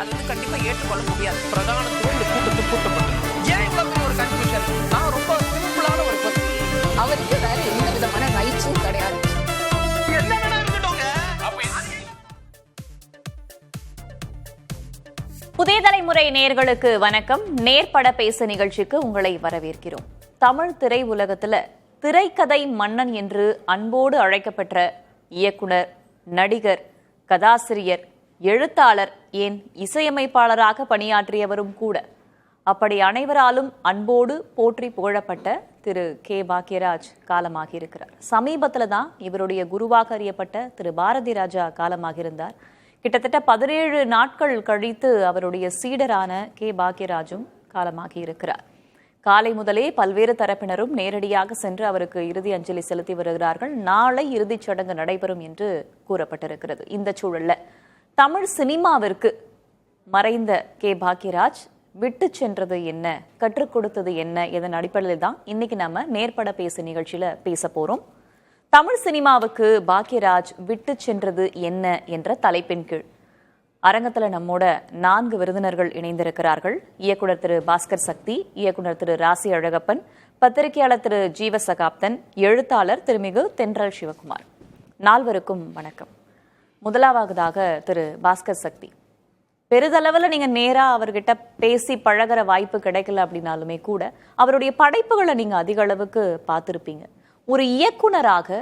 அது வந்து கண்டிப்பா ஏற்றுக்கொள்ள முடியாது. பிரதானத்துவம் இந்த கூட்டத்துக்கு கூட்டப்பட்டது. ஏன் இவ்வளவு பெரிய ஒரு கன்ஃபியூஷன்? நான் ரொம்ப சிம்பிளான ஒரு பத்தி அவருக்கு வேற எந்த விதமான ரைட்ஸும் கிடையாது. என்ன வேணா இருக்கட்டும்ங்க. புதிய தலைமுறை நேயர்களுக்கு வணக்கம். நேர்பட பேச நிகழ்ச்சிக்கு உங்களை வரவேற்கிறோம். தமிழ் திரை உலகத்துல திரைக்கதை மன்னன் என்று அன்போடு அழைக்கப்பட்ட இயக்குனர், நடிகர், கதாசிரியர், எழுத்தாளர், ஏன் இசையமைப்பாளராக பணியாற்றியவரும் கூட. அப்படி அனைவராலும் அன்போடு போற்றி புகழப்பட்ட திரு கே. பாக்யராஜ் காலமாகியிருக்கிறார். சமீபத்துல தான் இவருடைய குருவாக அறியப்பட்ட திரு பாரதி ராஜா காலமாகியிருந்தார். கிட்டத்தட்ட 17 நாட்கள் கழித்து அவருடைய சீடரான கே. பாக்யராஜும் காலமாகியிருக்கிறார். காலை முதலே பல்வேறு தரப்பினரும் நேரடியாக சென்று அவருக்கு இறுதி அஞ்சலி செலுத்தி வருகிறார்கள். நாளை இறுதிச் சடங்கு நடைபெறும் என்று கூறப்பட்டிருக்கிறது. இந்த சூழல்ல தமிழ் சினிமாவிற்கு மறைந்த கே. பாக்யராஜ் விட்டு சென்றது என்ன, கற்றுக் கொடுத்தது என்ன, இதன் அடிப்படையில் தான் இன்னைக்கு நம்ம நேர்பட பேச நிகழ்ச்சியில பேச போறோம். தமிழ் சினிமாவுக்கு பாக்யராஜ் விட்டு சென்றது என்ன என்ற தலைப்பின் கீழ் அரங்கத்துல நம்மோட 4 விருந்தினர்கள் இணைந்திருக்கிறார்கள். இயக்குனர் திரு பாஸ்கர் சக்தி, இயக்குனர் திரு ராசி அழகப்பன், பத்திரிகையாளர் திரு ஜீவசகாப்தன், எழுத்தாளர் திருமிகு தென்றல் சிவகுமார். 4வருக்கும் வணக்கம். முதலாவதாக திரு பாஸ்கர் சக்தி, பெரிதளவில் நீங்க நேரா அவர்கிட்ட பேசி பழகிற வாய்ப்பு கிடைக்கல அப்படின்னாலுமே கூட அவருடைய படைப்புகளை நீங்க அதிக அளவுக்கு பார்த்திருப்பீங்க. ஒரு இயக்குனராக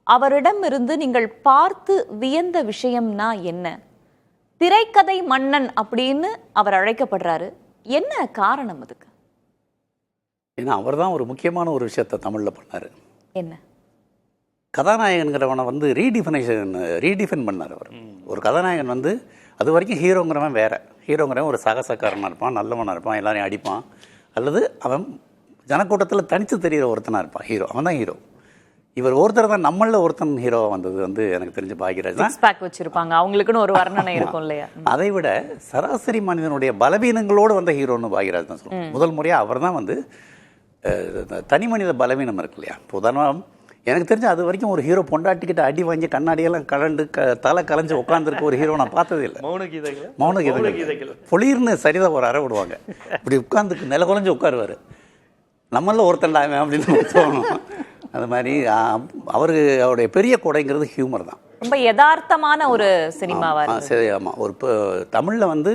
அவரிடம் இருந்து நீங்கள் பார்த்து வியந்த விஷயம்னா என்ன? திரைக்கதை மன்னன் அப்படின்னு அவர் அழைக்கப்படுறாரு, என்ன காரணம் அதுக்கு? ஏன்னா அவர் தான் ஒரு முக்கியமான ஒரு விஷயத்தை தமிழில் பண்ணார். என்ன? கதாநாயகன்கிறவனை வந்து ரீடிஃபைன் பண்ணார் அவர். ஒரு கதாநாயகன் வந்து அது வரைக்கும் ஹீரோங்கிறவன் வேற. ஹீரோங்கிறவன் ஒரு சகசக்காரனாக இருப்பான், நல்லவனாக இருப்பான், எல்லாரையும் அடிப்பான், அல்லது அவன் ஜனக்கூட்டத்தில் தனித்து தெரிகிற ஒருத்தனாக இருப்பான். ஹீரோ, அவன் தான் ஹீரோ. இவர் ஒருத்தர் தான் நம்மளில் ஒருத்தன் ஹீரோவாக வந்தது வந்து எனக்கு தெரிஞ்ச பாக்யராஜ் தான். பேக் வச்சிருப்பாங்க, அவங்களுக்குன்னு ஒரு வர்ணனை இருக்கும் இல்லையா? அதை விட சராசரி மனிதனுடைய பலவீனங்களோடு வந்த ஹீரோன்னு பாக்யராஜ் தான் சொல்லுவோம். முதல் முறையாக அவர் தான் வந்து தனி மனித பலவீனம் இருக்கு இல்லையா? உதாரணம், எனக்கு தெரிஞ்ச அது வரைக்கும் ஒரு ஹீரோ பொண்டாட்டிக்கிட்ட அடி வாங்கி கண்ணாடியெல்லாம் கலண்டு தலை கலைஞ்சு உட்காந்துருக்க ஒரு ஹீரோ நான் பார்த்ததே இல்லை. மௌன கீதைகள் பொலிர்னு சரிதான் ஒரு அறை விடுவாங்க, இப்படி உட்காந்துக்கு நில குலைஞ்சு உட்காருவார். நம்மள ஒருத்தண்டாமே அப்படின்னு தோணும். அது மாதிரி அவருடைய பெரிய கொடைங்கிறது ஹியூமர் தான். ரொம்ப யதார்த்தமான ஒரு சினிமாவா. சரி, ஆமாம். ஒரு இப்போ தமிழில் வந்து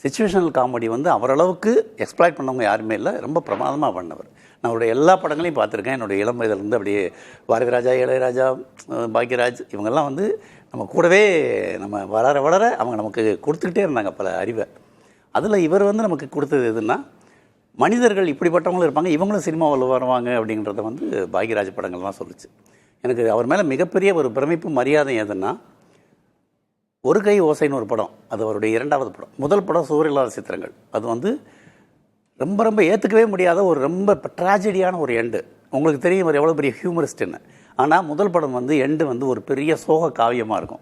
சிச்சுவேஷனல் காமெடி வந்து அவரளவுக்கு எக்ஸ்ப்ளாய்ட் பண்ணவங்க யாருமே இல்லை. ரொம்ப பிரமாதமாக பண்ணவர். நான் அவருடைய எல்லா படங்களையும் பார்த்துருக்கேன். என்னுடைய இளம் வயதிலிருந்து அப்படியே பாரதி ராஜா, இளையராஜா, பாக்யராஜ் இவங்கெல்லாம் வந்து நம்ம கூடவே நம்ம வளர வளர அவங்க நமக்கு கொடுத்துக்கிட்டே இருந்தாங்க பல அறிவை. அதில் இவர் வந்து நமக்கு கொடுத்தது எதுன்னா, மனிதர்கள் இப்படிப்பட்டவங்களும் இருப்பாங்க, இவங்களும் சினிமாவில் வருவாங்க அப்படின்றத வந்து பாக்யராஜ் படங்கள் தான் சொல்லிச்சு. எனக்கு அவர் மேலே மிகப்பெரிய ஒரு பிரமிப்பு மரியாதை எதுன்னா, ஒரு கை ஓசைன்னு ஒரு படம், அது அவருடைய 2வது படம். முதல் படம் சூரியலாத சித்திரங்கள், அது வந்து ரொம்ப ரொம்ப ஏற்றுக்கவே முடியாத ஒரு ரொம்ப ட்ராஜடியான ஒரு எண்டு. உங்களுக்கு தெரியும் அவர் எவ்வளோ பெரிய ஹியூமரிஸ்ட்டுன்னு. ஆனால் முதல் படம் வந்து எண்டு வந்து ஒரு பெரிய சோக காவியமாக இருக்கும்.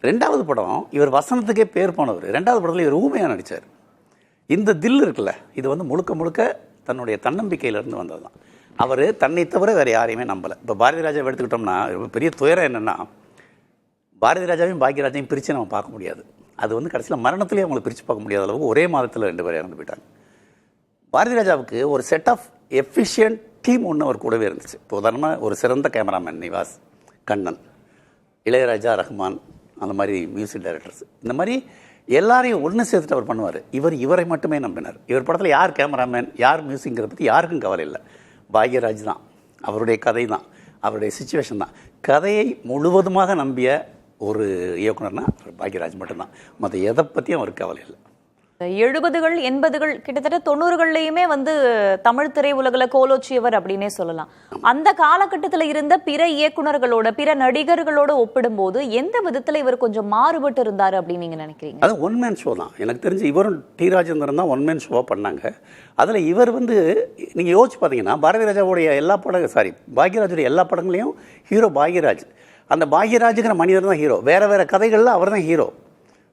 2வது படம் இவர் வசனத்துக்கே பேர் போனவர். 2வது படத்தில் இவர் ஊமையாக நடித்தார். இந்த தில் இருக்குல்ல, இது வந்து முழுக்க முழுக்க தன்னுடைய தன்னம்பிக்கையிலேருந்து வந்தது தான். அவர் தன்னை தவிர வேறு யாரையுமே நம்பலை. இப்போ பாரதி ராஜாவை எடுத்துக்கிட்டோம்னா ரொம்ப பெரிய துயரம் என்னென்னா, பாரதி ராஜாவையும் பாக்யராஜையும் பிரித்து நம்ம பார்க்க முடியாது. அது வந்து கடைசியில் மரணத்திலே அவங்களை பிரித்து பார்க்க முடியாத அளவுக்கு ஒரே மாதத்தில் 2 பேர் இறந்து போயிட்டாங்க. பாரதி ராஜாவுக்கு ஒரு செட் ஆஃப் எஃபிஷியன்ட் டீம் ஒன்று அவர் கூடவே இருந்துச்சு. இப்போ உதாரணமாக ஒரு சிறந்த கேமராமேன் நிவாஸ், கண்ணன், இளையராஜா, ரஹ்மான், அந்த மாதிரி மியூசிக் டைரக்டர்ஸ், இந்த மாதிரி எல்லாரையும் ஒன்று சேர்த்துட்டு அவர் பண்ணுவார். இவரை மட்டுமே நம்பினார். இவர் படத்தில் யார் கேமராமேன், யார் மியூசிக்ங்கிறத பற்றி யாருக்கும் கவலை இல்லை. பாக்யராஜ் தான், அவருடைய கதை தான், அவருடைய சிச்சுவேஷன் தான். கதையை முழுவதுமாக நம்பிய ஒரு இயக்குனர்னா பாக்யராஜ் மட்டும்தான். மற்ற எதை பற்றியும் அவருக்கு கவலை இல்லை. 70கள் 80கள் கிட்டத்தட்ட 90கள்லையுமே வந்து தமிழ் திரை உலகில் கோலோச்சியவர் அப்படின்னே சொல்லலாம். அந்த காலகட்டத்தில் இருந்த பிற இயக்குனர்களோட, பிற நடிகர்களோட ஒப்பிடும்போது எந்த விதத்தில் இவர் கொஞ்சம் மாறுபட்டு இருந்தார் அப்படின்னு நீங்க நினைக்கிறீங்க? அது ஒன் மேன் ஷோ தான். எனக்கு தெரிஞ்சு இவரும் டி. ராஜேந்திரன் தான் ஒன் மேன் ஷோவாக பண்ணாங்க. அதில் இவர் வந்து நீங்கள் யோசிச்சு பார்த்தீங்கன்னா, பாரதி ராஜாவுடைய எல்லா பாக்யராஜுடைய எல்லா படங்களையும் ஹீரோ பாக்யராஜ். அந்த பாக்யராஜுங்கிற மனிதர் தான் ஹீரோ. வேறு வேறு கதைகளில் அவர் தான் ஹீரோ.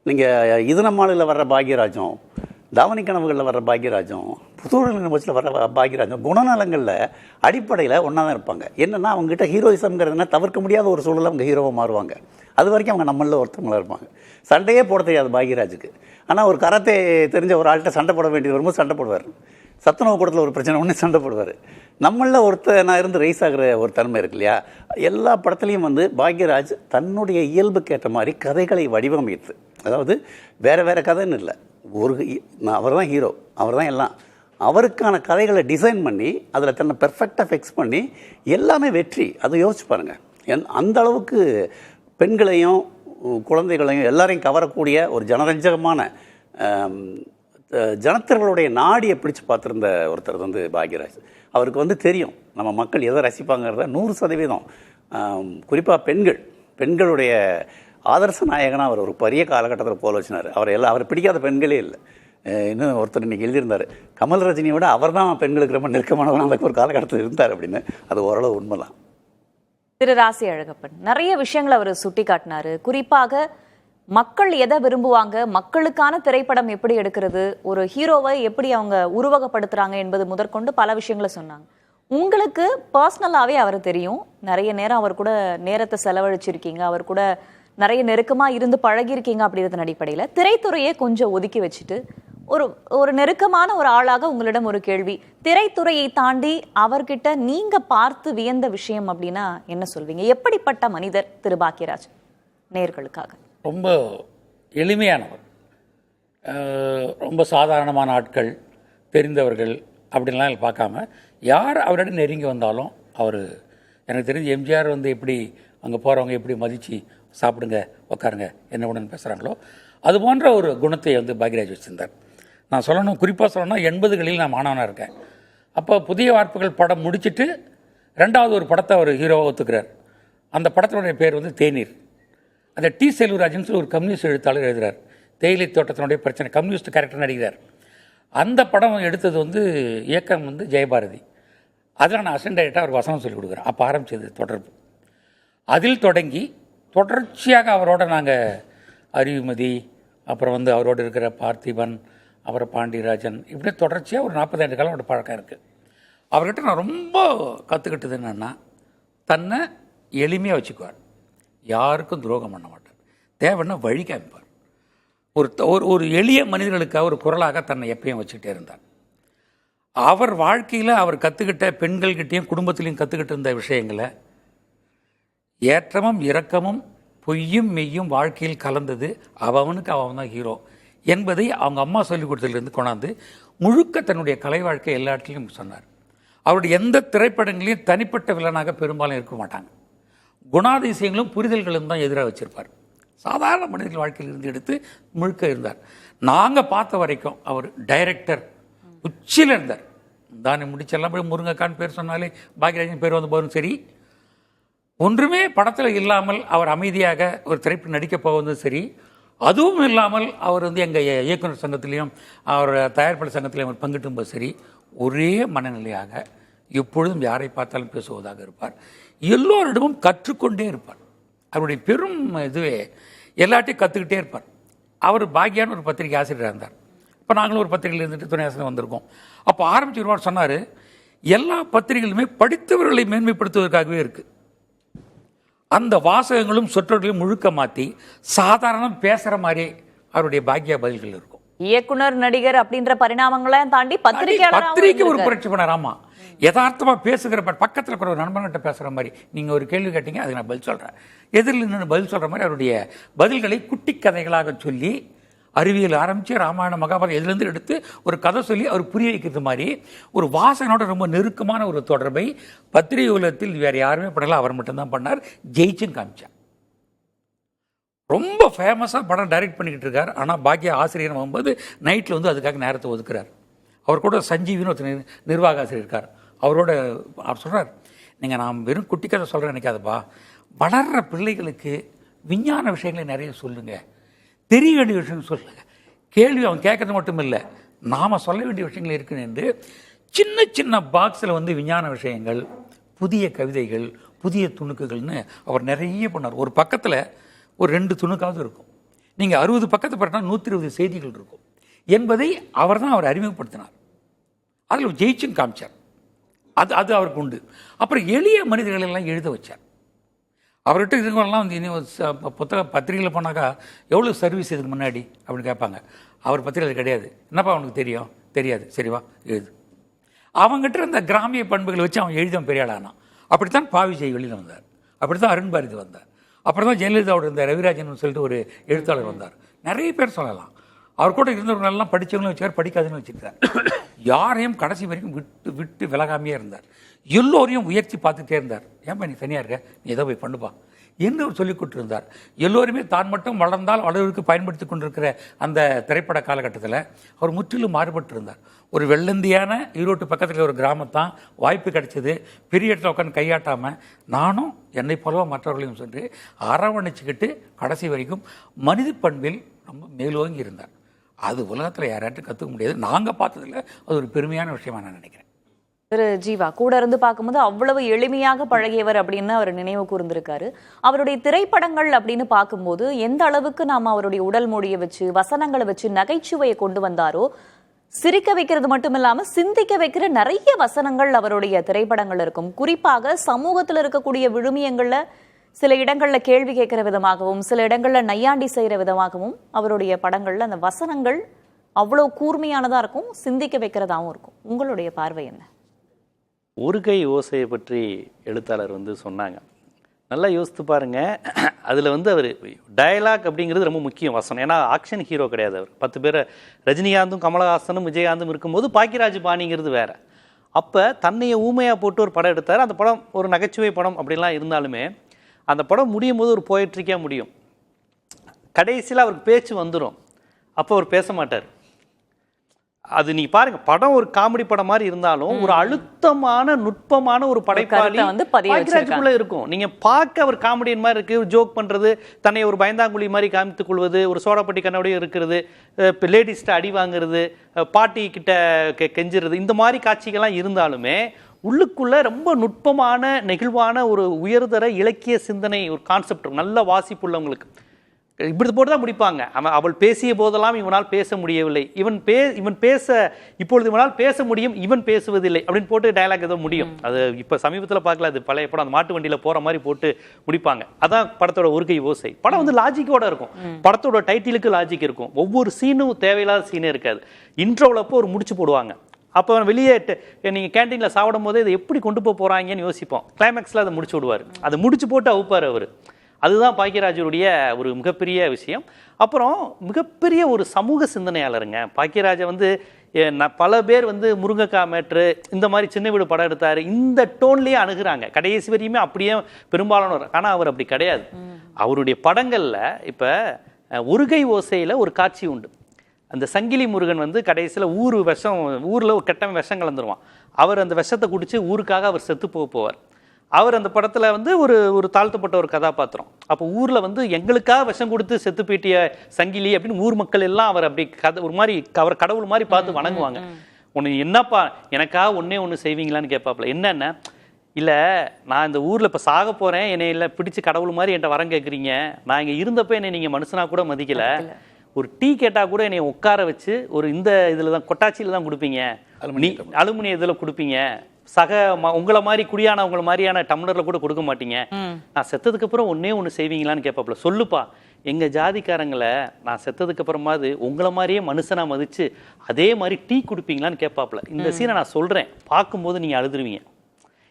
நீங்கள் இது நம்மாளில் வர்ற பாக்யராஜும், தாவணி கனவுகளில் வர்ற பாக்யராஜும், புதுவுடல் பட்சத்தில் வர பாக்யராஜ் குணநலங்களில் அடிப்படையில் ஒன்றா தான் இருப்பாங்க. என்னென்னா அவங்ககிட்ட ஹீரோயிசம்ங்கிறதுனா தவிர்க்க முடியாத ஒரு சூழலில் அவங்க ஹீரோவாக மாறுவாங்க. அது வரைக்கும் அவங்க நம்மளில் ஒருத்தவங்களாக இருப்பாங்க. சண்டையே போட தெரியாது பாக்யராஜுக்கு. ஆனால் ஒரு கராத்தே தெரிஞ்ச ஒரு ஆள்கிட்ட சண்டை போட வேண்டியது வரும்போது சண்டை போடுவார். சத்துணவு கூடத்தில் ஒரு பிரச்சனை ஒன்று சண்டை போடுவார். நம்மளில் நான் இருந்து ரைஸ் ஆகிற ஒரு தன்மை இருக்கு இல்லையா? எல்லா படத்துலையும் வந்து பாக்யராஜ் தன்னுடைய இயல்புக்கேற்ற மாதிரி கதைகளை வடிவமைத்து, அதாவது வேறு கதைன்னு இல்லை, அவர் தான் ஹீரோ, அவர் தான் எல்லாம், அவருக்கான கதைகளை டிசைன் பண்ணி அதில் தன்னை பெர்ஃபெக்டாக ஃபிக்ஸ் பண்ணி எல்லாமே வெற்றி. அதை யோசிச்சு பாருங்கள். அந்த அளவுக்கு பெண்களையும் குழந்தைகளையும் எல்லாரையும் கவரக்கூடிய ஒரு ஜனரஞ்சகமான ஜனத்தர்களுடைய நாடியை பிடிச்சு பார்த்துருந்த ஒருத்தர் வந்து பாக்யராஜ். அவருக்கு வந்து தெரியும் நம்ம மக்கள் எதை ரசிப்பாங்கிறத 100%. குறிப்பாக பெண்களுடைய ஆதர்ச நாயகனாக அவர் ஒரு பெரிய காலகட்டத்தில் போல வச்சினார். அவரை பிடிக்காத பெண்களே இல்லை. இன்னும் ஒருத்தர் இன்றைக்கி எழுதியிருந்தார், கமல் ரஜினியை விட அவர் தான் பெண்களுக்கு ரொம்ப நெருக்கமானவன் அந்த ஒரு காலகட்டத்தில் இருந்தார் அப்படின்னு. அது ஓரளவு உண்மைதான். திரு ராசி அழகப்பன் நிறைய விஷயங்களை அவர் சுட்டி காட்டினாரு. குறிப்பாக மக்கள் எதை விரும்புவாங்க, மக்களுக்கான திரைப்படம் எப்படி எடுக்கிறது, ஒரு ஹீரோவை எப்படி அவங்க உருவகப்படுத்துறாங்க என்பது முதற்கொண்டு பல விஷயங்களை சொன்னாங்க. உங்களுக்கு பர்சனலாகவே அவர் தெரியும், நிறைய நேரம் அவர் கூட நேரத்தை செலவழிச்சிருக்கீங்க, அவர் கூட நிறைய நெருக்கமாக இருந்து பழகியிருக்கீங்க. அப்படின்றதன் அடிப்படையில் திரைத்துறையை கொஞ்சம் ஒதுக்கி வச்சுட்டு ஒரு நெருக்கமான ஒரு ஆளாக உங்களிடம் ஒரு கேள்வி, திரைத்துறையை தாண்டி அவர்கிட்ட நீங்க பார்த்து வியந்த விஷயம் அப்படின்னா என்ன சொல்வீங்க? எப்படிப்பட்ட மனிதர் திரு பாக்யராஜ்? நேயர்களுக்காக ரொம்ப எளிமையானவர், ரொம்ப சாதாரணமான ஆட்கள், தெரிந்தவர்கள் அப்படின்லாம் பார்க்காம யார் அவரிடம் நெருங்கி வந்தாலும் அவர், எனக்கு தெரிஞ்சு எம்ஜிஆர் வந்து எப்படி அங்கே போகிறவங்க எப்படி மதித்து சாப்பிடுங்க உட்காருங்க என்ன உடனே பேசுகிறாங்களோ அது போன்ற ஒரு குணத்தை வந்து பாக்யராஜ் வச்சுருந்தார். நான் சொல்லணும், குறிப்பாக சொல்லணும்னா 80களில் நான் மாணவனாக இருக்கேன். அப்போ புதிய வார்ப்புகள் படம் முடிச்சுட்டு 2வது ஒரு படத்தை அவர் ஹீரோவாக ஒத்துக்கிறார். அந்த படத்தினுடைய பேர் வந்து தேநீர். அந்த டி செல்வராஜன் சொல்லி ஒரு கம்யூனிஸ்ட் எழுத்தாளர் எழுதுகிறார். தேயிலை தோட்டத்தினுடைய பிரச்சனை, கம்யூனிஸ்ட் கேரக்டர் நடிக்கிறார். அந்த படம் எடுத்தது வந்து இயக்கம் வந்து ஜெயபாரதி. அதில் நான் அசிஸ்டன்ட் டைரக்டராக அவர் வசனம் சொல்லிக் கொடுக்குறேன். அப்போ ஆரம்பிச்சது தொடர்பு. அதில் தொடங்கி தொடர்ச்சியாக அவரோட நாங்கள் அறிவுமதி, அப்புறம் வந்து அவரோடு இருக்கிற பார்த்திபன், அப்புறம் பாண்டியராஜன், இப்படி தொடர்ச்சியாக ஒரு 40 ஆண்டு காலம் அவரோட பழக்கம் இருக்குது. அவர்கிட்ட நான் ரொம்ப கற்றுக்கிட்டது என்னென்னா, தன்னை எளிமையாக வச்சுக்குவார், யாருக்கும் துரோகம் பண்ண மாட்டார், தேவைன்னா வழி காமிப்பார். ஒரு எளிய மனிதர்களுக்காக ஒரு குரலாக தன்னை எப்பயும் வச்சுக்கிட்டே இருந்தார். அவர் வாழ்க்கையில் அவர் கற்றுக்கிட்ட பெண்கள்கிட்டையும் குடும்பத்திலையும் கற்றுக்கிட்டு இருந்த விஷயங்களை, ஏற்றமும் இரக்கமும் பொய்யும் மெய்யும் வாழ்க்கையில் கலந்தது, அவனுக்கு அவன் தான் ஹீரோ என்பதை அவங்க அம்மா சொல்லிக் கொடுத்ததுலேருந்து கொண்டாந்து முழுக்க தன்னுடைய கலை வாழ்க்கை எல்லா இடத்துலையும் சொன்னார். அவருடைய எந்த திரைப்படங்களையும் தனிப்பட்ட வில்லனாக பெரும்பாலும் இருக்க மாட்டாங்க. குணாதிசயங்களும் புரிதல்களும் தான் எதிராக வச்சிருப்பார். சாதாரண மனிதர்கள் வாழ்க்கையில் இருந்து எடுத்து முழுக்க இருந்தார். நாங்கள் பார்த்த வரைக்கும் அவர் டைரக்டர் உச்சியில் இருந்தார். தானே முடிச்செல்லாம் போய் முருங்கக்கான்னு பேர் சொன்னாலே பாக்யராஜன் பேர் வந்து போதும். சரி, ஒன்றுமே படத்தில் இல்லாமல் அவர் அமைதியாக ஒரு திரைப்படம் நடிக்க போவதும் சரி, அதுவும் இல்லாமல் அவர் வந்து எங்கள் இயக்குனர் சங்கத்திலையும் அவர் தயாரிப்பாளர் சங்கத்திலையும் அவர் பங்கிட்டும் போது சரி, ஒரே மனநிலையாக எப்பொழுதும் யாரை பார்த்தாலும் பேசுவதாக இருப்பார். எல்லோரிடமும் கற்றுக்கொண்டே இருப்பார். அவருடைய பெரும் இதுவே எல்லாத்தையும் கற்றுக்கிட்டே இருப்பார். அவர் பாக்யான்னு ஒரு பத்திரிகை ஆசிரியராக இருந்தார். இப்போ நாங்களும் ஒரு பத்திரிகையில் இருந்துட்டு துணை ஆசிரியர் வந்திருக்கோம். அப்போ ஆரம்பிச்சுருவார் சொன்னார், எல்லா பத்திரிகைகளுமே படித்தவர்களை மேன்மைப்படுத்துவதற்காகவே இருக்குது. அந்த வாசகங்களும் சொற்றொடர்களையும் முழுக்க மாற்றி சாதாரணம் பேசுகிற மாதிரி அவருடைய பாக்யா பதில்கள் இருக்கும். இயக்குனர், நடிகர் அப்படின்ற பரிணாமங்களை தாண்டி பத்திரிகை ஒரு புரட்சி பண்ணார். ஆமாம், யதார்த்தமாக பேசுகிற பக்கத்தில் இருக்கிற ஒரு நண்பன்கிட்ட பேசுகிற மாதிரி, நீங்கள் ஒரு கேள்வி கேட்டீங்க, அதுக்கு நான் பதில் சொல்கிறேன், எதிரில் நின்று பதில் சொல்கிற மாதிரி அவருடைய பதில்களை குட்டி கதைகளாக சொல்லி, அறிவியல் ஆரம்பித்து ராமாயண மகாபாரதம் எதுலேருந்து எடுத்து ஒரு கதை சொல்லி அவர் புரிய வைக்கிறது மாதிரி ஒரு வாசகனோட ரொம்ப நெருக்கமான ஒரு தொடர்பை பத்திரிகை உலகத்தில் வேறு யாருமே பண்ணல, அவர் மட்டும்தான் பண்ணார். ஜெயிச்சும் காமிச்சார். ரொம்ப ஃபேமஸாக படம் டைரக்ட் பண்ணிக்கிட்டு இருக்கார். ஆனால் பாக்யா ஆசிரியர் போகும்போது நைட்டில் வந்து அதுக்காக நேரத்தை ஒதுக்குறார். அவர் கூட சஞ்சீவின்னு ஒரு நிர்வாக ஆசிரியர் இருக்கார். அவரோட அவர் சொல்கிறார், நீங்கள் நான் வெறும் குட்டி கதை சொல்கிறேன் நினைக்காதப்பா, வளர்கிற பிள்ளைகளுக்கு விஞ்ஞான விஷயங்களை நிறைய சொல்லுங்கள், தெரிய வேண்டிய விஷயங்கள் சொல்லுங்கள், கேள்வி அவன் கேட்கறது மட்டும் இல்லை, நாம் சொல்ல வேண்டிய விஷயங்கள் இருக்குன்னு என்று சின்ன சின்ன பாக்ஸில் வந்து விஞ்ஞான விஷயங்கள், புதிய கவிதைகள், புதிய துணுக்குகள்னு அவர் நிறைய பண்ணார். ஒரு பக்கத்தில் ஒரு 2 துணுக்காவது இருக்கும். நீங்கள் 60 பக்கத்தை பார்த்தா 120 செய்திகள் இருக்கும் என்பதை அவர் தான் அவர் அறிமுகப்படுத்தினார். அதில் ஜெயிச்சும் காமிச்சார். அது அவருக்கு உண்டு. அப்புறம் எளிய மனிதர்களெல்லாம் எழுத வச்சார். அவர்கிட்ட இருக்கவங்கலாம் வந்து இனி பத்திரிகையில் போனாக்கா எவ்வளோ சர்வீஸ் இதுக்கு முன்னாடி அப்படின்னு கேட்பாங்க. அவர் பத்திரிகை கிடையாது. என்னப்பா அவனுக்கு தெரியும்? தெரியாது. சரிவா எழுது. அவங்ககிட்ட இருந்த கிராமிய பண்புகளை வச்சு அவன் எழுதியவன் பெரிய ஆளானான். அப்படித்தான் பாவிஜய் வெளியில் வந்தார். அப்படித்தான் அருண் பாரதி வந்தார். அப்புறம் தான் ஜெயலலிதாவோட இந்த ரவிராஜன் சொல்லிட்டு ஒரு எழுத்தாளர் வந்தார். நிறைய பேர் சொல்லலாம். அவர் கூட இருந்தவங்களெல்லாம் படித்தவங்களும் வச்சுக்கார், படிக்காதுன்னு வச்சுருக்கார். யாரையும் கடைசி வரைக்கும் விட்டு விலகாமையே இருந்தார். எல்லோரையும் உயர்த்தி பார்த்துட்டே இருந்தார். ஏன்பா நீ தனியாக இருக்க, நீ ஏதோ போய் பண்ணுப்பா என்று அவர் சொல்லிக் கொடுத்திருந்தார். எல்லோருமே தான் மட்டும் வளர்ந்தால் வளர்வுக்கு பயன்படுத்தி கொண்டிருக்கிற அந்த திரைப்பட காலகட்டத்தில் அவர் முற்றிலும் மாறுபட்டு இருந்தார். ஒரு வெள்ளந்தியான ஈரோட்டு பக்கத்தில் ஒரு கிராமத்தான் வாய்ப்பு கிடைச்சது. பெரிய இடத்துல உட்காந்து கையாட்டாமல் நானும் என்னை போலவோ மற்றவர்களையும் சென்று அரவணைச்சிக்கிட்டு கடைசி வரைக்கும் மனித பண்பில் ரொம்ப மேலோங்கி இருந்தார். அது உலகத்தில் யாராட்டும் கற்றுக்க முடியாது. நாங்கள் பார்த்ததில் அது ஒரு பெருமையான விஷயமா நான் நினைக்கிறேன். திரு ஜீவா கூட இருந்து பார்க்கும்போது அவ்வளவு எளிமையாக பழகியவர் அப்படின்னு அவர் நினைவு கூர்ந்திருக்காரு. அவருடைய திரைப்படங்கள் அப்படின்னு பார்க்கும்போது எந்த அளவுக்கு நாம் அவருடைய உடல் மொழியை வச்சு வசனங்களை வச்சு நகைச்சுவையை கொண்டு வந்தாரோ, சிரிக்க வைக்கிறது மட்டும் இல்லாம சிந்திக்க வைக்கிற நிறைய வசனங்கள் அவருடைய திரைப்படங்கள் இருக்கும். குறிப்பாக சமூகத்தில் இருக்கக்கூடிய விழுமியங்கள்ல சில இடங்கள்ல கேள்வி கேட்கிற விதமாகவும் சில இடங்கள்ல நையாண்டி செய்யற விதமாகவும் அவருடைய படங்கள்ல அந்த வசனங்கள் அவ்வளவு கூர்மையானதா இருக்கும், சிந்திக்க வைக்கிறதாவும் இருக்கும். உங்களுடைய பார்வை என்ன? ஒரு கை ஓசையை பற்றி எழுத்தாளர் வந்து சொன்னாங்க. நல்லா யோசித்து பாருங்க. அதில் வந்து அவர் டயலாக் அப்படிங்கிறது ரொம்ப முக்கியம், வசனம். ஏன்னா ஆக்ஷன் ஹீரோ கிடையாது அவர். 10 பேர் ரஜினிகாந்தும் கமலஹாசனும் விஜயகாந்தும் இருக்கும்போது பாக்கியராஜ் பாணிங்கிறது வேற. அப்போ தன்னையை ஊமையாக போட்டு ஒரு படம் எடுத்தார். அந்த படம் ஒரு நகைச்சுவை படம் அப்படிலாம் இருந்தாலுமே அந்த படம் முடியும் போது ஒரு போயட்ரிக்காக முடியும். கடைசியில் அவருக்கு பேச்சு வந்துடும். அப்போ அவர் பேச மாட்டார். அது நீ பாருங்க, படம் ஒரு காமெடி படம் மாதிரி இருந்தாலும் ஒரு அழுத்தமான நுட்பமான ஒரு படைப்பாளி பாக்கியராஜுக்குள்ள இருக்கும். நீங்க பார்க்க அவர் காமெடியன் மாதிரி இருக்கு, ஜோக் பண்றது, தன்னை ஒரு பயந்தாங்குழி மாதிரி காமித்துக் கொள்வது, ஒரு சோடாப்பட்டி கண்ணோடய இருக்கிறது, லேடிஸ்ட அடி வாங்குறது, பாட்டி கிட்ட கெஞ்சுறது, இந்த மாதிரி காட்சிகள்லாம் இருந்தாலுமே உள்ளுக்குள்ள ரொம்ப நுட்பமான நெகிழ்வான ஒரு உயர்தர இலக்கிய சிந்தனை, ஒரு கான்செப்ட், நல்ல வாசிப்புள்ளவங்களுக்கு இப்படி போட்டு தான் முடிப்பாங்க. அவள் பேசிய போதெல்லாம் இவனால் பேச முடியவில்லை, இவன் பேச இப்பொழுது இவனால் பேச முடியும், இவன் பேசுவதில்லை அப்படின்னு போட்டு டயலாக் ஏதோ முடியும். அது இப்போ சமீபத்தில் பார்க்கல, அது பழைய படம், அந்த மாட்டு வண்டியில் போகிற மாதிரி போட்டு முடிப்பாங்க. அதான் படத்தோட ஒரு கை ஓசை. படம் வந்து லாஜிக்கோட இருக்கும். படத்தோட டைட்டிலுக்கு லாஜிக் இருக்கும். ஒவ்வொரு சீனும் தேவையில்லாத சீனே இருக்காது. இன்ட்ரோவில் அப்போ ஒரு முடிச்சு போடுவாங்க. அப்போ வெளியே நீங்கள் கேன்டீனில் சாப்பிடும் போது இதை எப்படி கொண்டு போகிறாங்கன்னு யோசிப்போம். கிளைமேக்ஸில் அதை முடிச்சு விடுவார். அதை முடிச்சு போட்டு அவுப்பார் அவர். அதுதான் பாக்கியராஜருடைய ஒரு மிகப்பெரிய விஷயம். அப்புறம் மிகப்பெரிய ஒரு சமூக சிந்தனையாளருங்க பாக்கியராஜ. வந்து பல பேர் வந்து முருங்கைக்காய் மேட்ரு இந்த மாதிரி சின்ன வீடு படம் எடுத்தார், இந்த டோன்லேயே அணுகுறாங்க கடைசி வரையுமே. அப்படியே பெரும்பாலானவர். ஆனால் அவர் அப்படி கிடையாது. அவருடைய படங்களில் இப்போ ஒரு கை ஓசையில் ஒரு காட்சி உண்டு. அந்த சங்கிலி முருகன் வந்து கடைசியில் ஊரில் ஒரு கெட்ட விஷம் கலந்துருவான். அவர் அந்த விஷத்தை குடித்து ஊருக்காக அவர் செத்து போவார். அவர் அந்த படத்தில் வந்து ஒரு தாழ்த்தப்பட்ட ஒரு கதாபாத்திரம். அப்போ ஊரில் வந்து எங்களுக்காக விஷம் கொடுத்து செத்து போயிட்டிய சங்கிலி அப்படின்னு ஊர் மக்கள் எல்லாம் அவர் அப்படி ஒரு மாதிரி அவர் கடவுள் மாதிரி பார்த்து வணங்குவாங்க. ஒன்று என்னப்பா எனக்காக ஒன்று செய்வீங்களான்னு கேட்பாப்புல. என்னென்ன இல்லை, நான் இந்த ஊரில் இப்போ சாக போகிறேன், என்னை இல்லை பிடிச்சி கடவுள் மாதிரி என்கிட்ட வரம் கேட்குறீங்க. நான் இங்கே இருந்தப்போ என்னை நீங்கள் மனுஷனாக கூட மதிக்கலை. ஒரு டீ கேட்டால் கூட என்னை உட்கார வச்சு ஒரு இந்த இதில் தான் கொட்டாச்சியில் தான் கொடுப்பீங்க, அலுமினிய இதில் கொடுப்பீங்க, உங்களை மாதிரி குடியானவங்கள மாதிரியான டம்ளரில் கூட கொடுக்க மாட்டீங்க. நான் செத்ததுக்கு அப்புறம் ஒன்று செய்வீங்களான்னு கேட்பாப்புல. சொல்லுப்பா, எங்கள் ஜாதிக்காரங்களை நான் செத்ததுக்கு அப்புறமாவது உங்களை மாதிரியே மனுஷனாக மதித்து அதே மாதிரி டீ கொடுப்பீங்களான்னு கேட்பாப்புல. இந்த சீனை நான் சொல்கிறேன், பார்க்கும்போது நீங்கள் அழுதுருவீங்க.